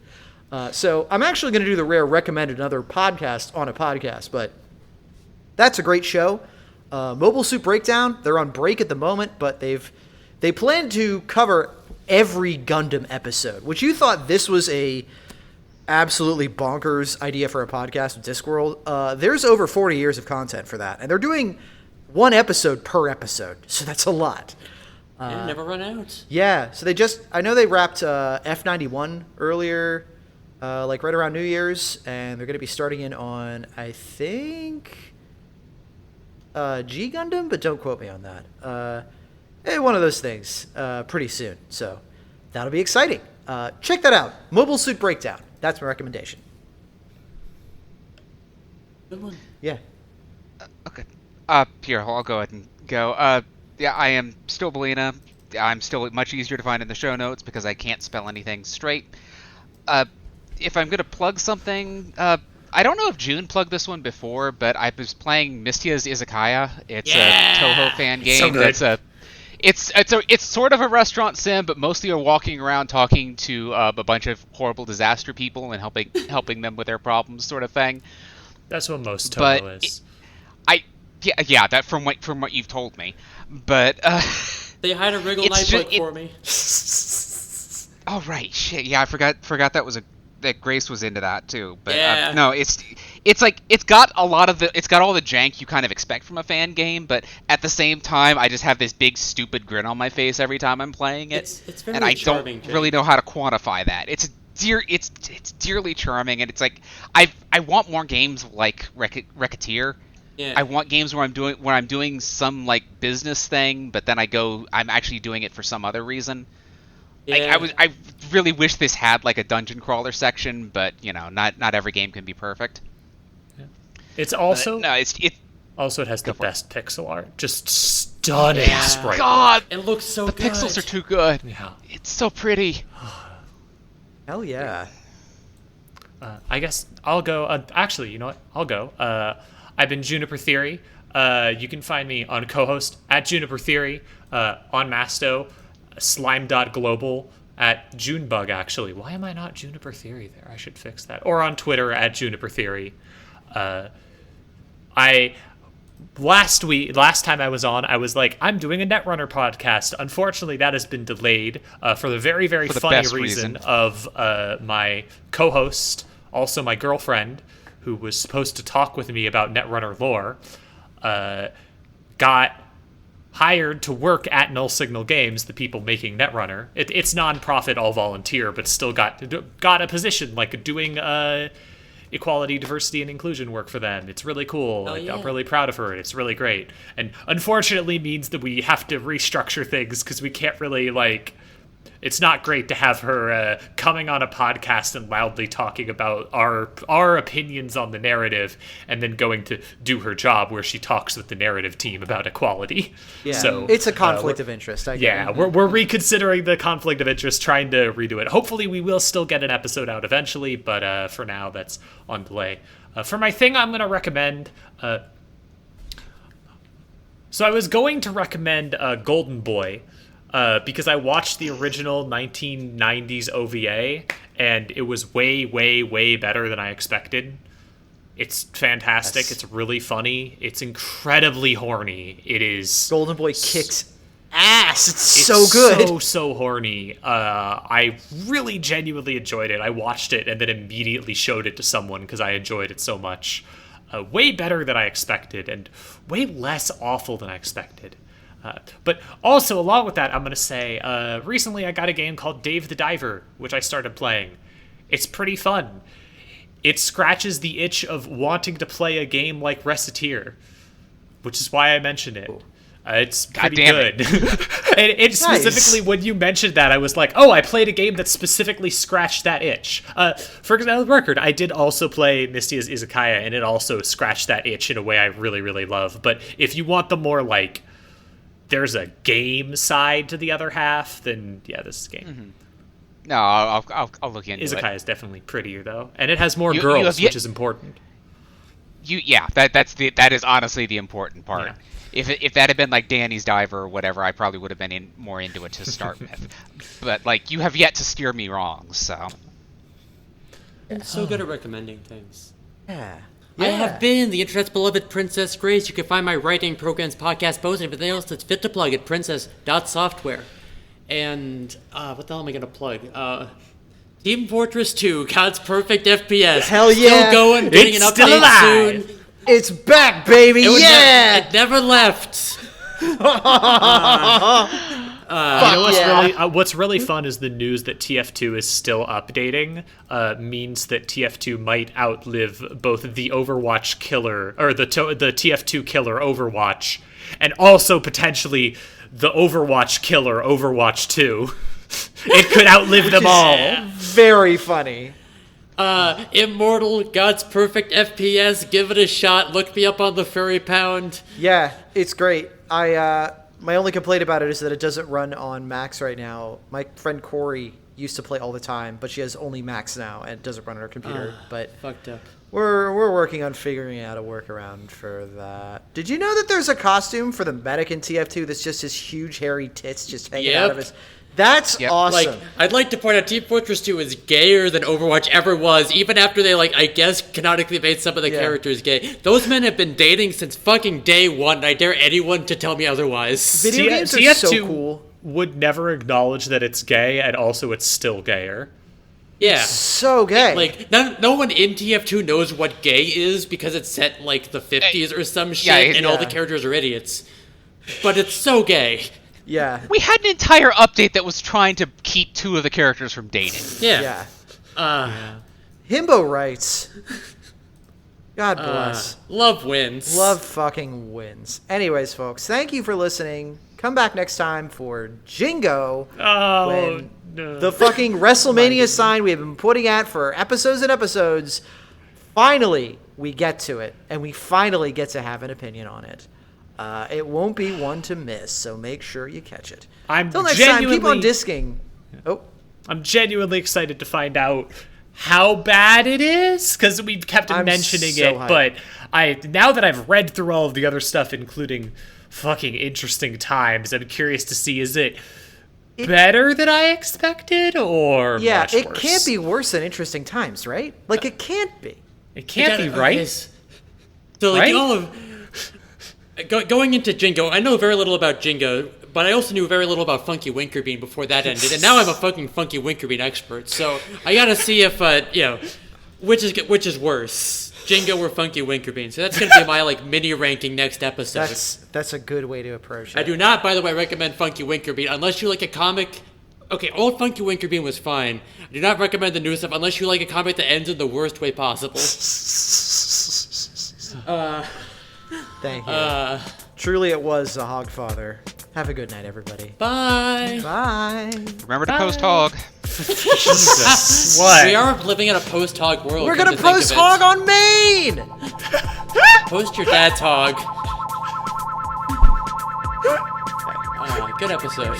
So I'm actually going to do the rare recommend another podcast on a podcast, but that's a great show. Mobile Suit Breakdown, they're on break at the moment, but they plan to cover every Gundam episode, which you thought this was a absolutely bonkers idea for a podcast with Discworld. There's over 40 years of content for that, and they're doing one episode per episode, so that's a lot. Never run out. Yeah, so I know they wrapped F91 earlier, like right around New Year's, and they're going to be starting in on, I think, G Gundam, but don't quote me on that. One of those things pretty soon, so that'll be exciting. Check that out, Mobile Suit Breakdown. That's my recommendation. Good one. Yeah. Okay. Here, I'll go ahead and go. Yeah, I am still Belina. I'm still much easier to find in the show notes because I can't spell anything straight. If I'm going to plug something, I don't know if June plugged this one before, but I was playing Mystia's Izakaya. It's a Toho fan game. So good. It's sort of a restaurant sim, but mostly you're walking around talking to a bunch of horrible disaster people and helping them with their problems, sort of thing. That's what most Toho is. Yeah, that from what you've told me, but they hired a Wriggle Night book for me. Oh right, shit. Yeah, I forgot that Grace was into that too. But yeah. No, it's like it's got all the jank you kind of expect from a fan game, but at the same time, I just have this big stupid grin on my face every time I'm playing it, it's very and I charming, don't really know how to quantify that. It's dearly charming, and it's like I want more games like Racketeer. Yeah. I want games where I'm doing some like business thing, but then I'm actually doing it for some other reason. Yeah. I really wish this had like a dungeon crawler section, but not every game can be perfect. Yeah. It's also it has the best pixel art, just stunning sprite. God, it looks so good. The pixels are too good. Yeah, it's so pretty. Hell yeah. I guess I'll go. Actually, you know what? I'll go. I've been Juniper Theory. You can find me on co-host at Juniper Theory, on Masto, slime.global, at Junebug, actually. Why am I not Juniper Theory there? I should fix that. Or on Twitter at Juniper Theory. Last time I was on, I was like, I'm doing a Netrunner podcast. Unfortunately, that has been delayed for the very, very funny reason of my co-host, also my girlfriend, who was supposed to talk with me about Netrunner lore, got hired to work at Null Signal Games, the people making Netrunner. It's non-profit, all volunteer, but still got a position, like doing equality, diversity, and inclusion work for them. It's really cool. I'm really proud of her. It's really great. And unfortunately means that we have to restructure things because we can't really, it's not great to have her coming on a podcast and loudly talking about our opinions on the narrative and then going to do her job where she talks with the narrative team about equality. Yeah, so it's a conflict of interest. We're reconsidering the conflict of interest, trying to redo it. Hopefully we will still get an episode out eventually, but for now that's on delay. For my thing I'm going to recommend... So I was going to recommend Golden Boy because I watched the original 1990s OVA, and it was way, way, way better than I expected. It's fantastic. Yes. It's really funny. It's incredibly horny. It is... Golden Boy kicks ass. It's so good. So horny. I really genuinely enjoyed it. I watched it and then immediately showed it to someone because I enjoyed it so much. Way better than I expected, and way less awful than I expected. But also, along with that, I'm going to say, recently I got a game called Dave the Diver, which I started playing. It's pretty fun. It scratches the itch of wanting to play a game like Reciteer, which is why I mentioned it. It's pretty good. It specifically, when you mentioned that, I was like, oh, I played a game that specifically scratched that itch. For the record, I did also play Misty's Izakaya, and it also scratched that itch in a way I really, really love. But if you want the more, like, there's a game side to the other half, then, yeah, this is a game. Mm-hmm. No, I'll look into it. Izakaya is definitely prettier, though. And it has more girls, which is important. That is honestly the important part. Yeah. If that had been like Danny's Diver or whatever, I probably would have been more into it to start with. But like, you have yet to steer me wrong, so. I'm so good at recommending things. Yeah. I have been the internet's beloved Princess Grace. You can find my writing, programs, podcast, posts, and everything else that's fit to plug at princess.software. And what the hell am I going to plug? Team Fortress 2, God's perfect FPS. Hell yeah. Still going, getting an update soon. It's back, baby! It never left. What's really fun is the news that TF2 is still updating. Means that TF2 might outlive both the Overwatch killer, or the TF2 killer Overwatch, and also potentially the Overwatch killer Overwatch 2. It could outlive them all. Very funny. Immortal, God's perfect FPS, give it a shot, look me up on the Furry Pound. Yeah, it's great. My only complaint about it is that it doesn't run on Macs right now. My friend Corey used to play all the time, but she has only Macs now and it doesn't run on her computer. But fucked up. We're working on figuring out a workaround for that. Did you know that there's a costume for the medic in TF2 that's just his huge hairy tits just hanging out of his... That's awesome. Like, I'd like to point out Team Fortress 2 is gayer than Overwatch ever was, even after they, like, I guess, canonically made some of the characters gay. Those men have been dating since fucking day one, and I dare anyone to tell me otherwise. Video games are so cool. Would never acknowledge that it's gay, and also it's still gayer. Yeah. So gay. Like, no one in TF2 knows what gay is because it's set in, like, the 50s or some shit, and all the characters are idiots. But it's so gay. Yeah. We had an entire update that was trying to keep two of the characters from dating. Yeah. Himbo writes. God bless. Love wins. Love fucking wins. Anyways, folks, thank you for listening. Come back next time for Jingo. Oh, no. The fucking WrestleMania sign we have been putting out for episodes and episodes. Finally, we get to it, and we finally get to have an opinion on it. It won't be one to miss, so make sure you catch it. Until next time, keep on disking. Oh, I'm genuinely excited to find out how bad it is, because we kept mentioning it. Hyped. But now that I've read through all of the other stuff, including fucking Interesting Times, I'm curious to see, is it better than I expected, or much worse? Can't be worse than Interesting Times, right? Like, it can't be. It can't be, right? So, like, all of... Going into Jingo, I know very little about Jingo, but I also knew very little about Funky Winkerbean before that ended, and now I'm a fucking Funky Winkerbean expert, so I gotta see if, which is worse, Jingo or Funky Winkerbean. So that's gonna be my, like, mini ranking next episode. That's a good way to approach it. I do not, by the way, recommend Funky Winkerbean, unless you like a comic... Okay, old Funky Winkerbean was fine. I do not recommend the new stuff unless you like a comic that ends in the worst way possible. Thank you. Truly it was a Hogfather. Have a good night, everybody. Bye. Bye. Remember to post Hog. Jesus. What? We are living in a post-Hog world. We're gonna post Hog on Maine! Post your dad's Hog. Good episode.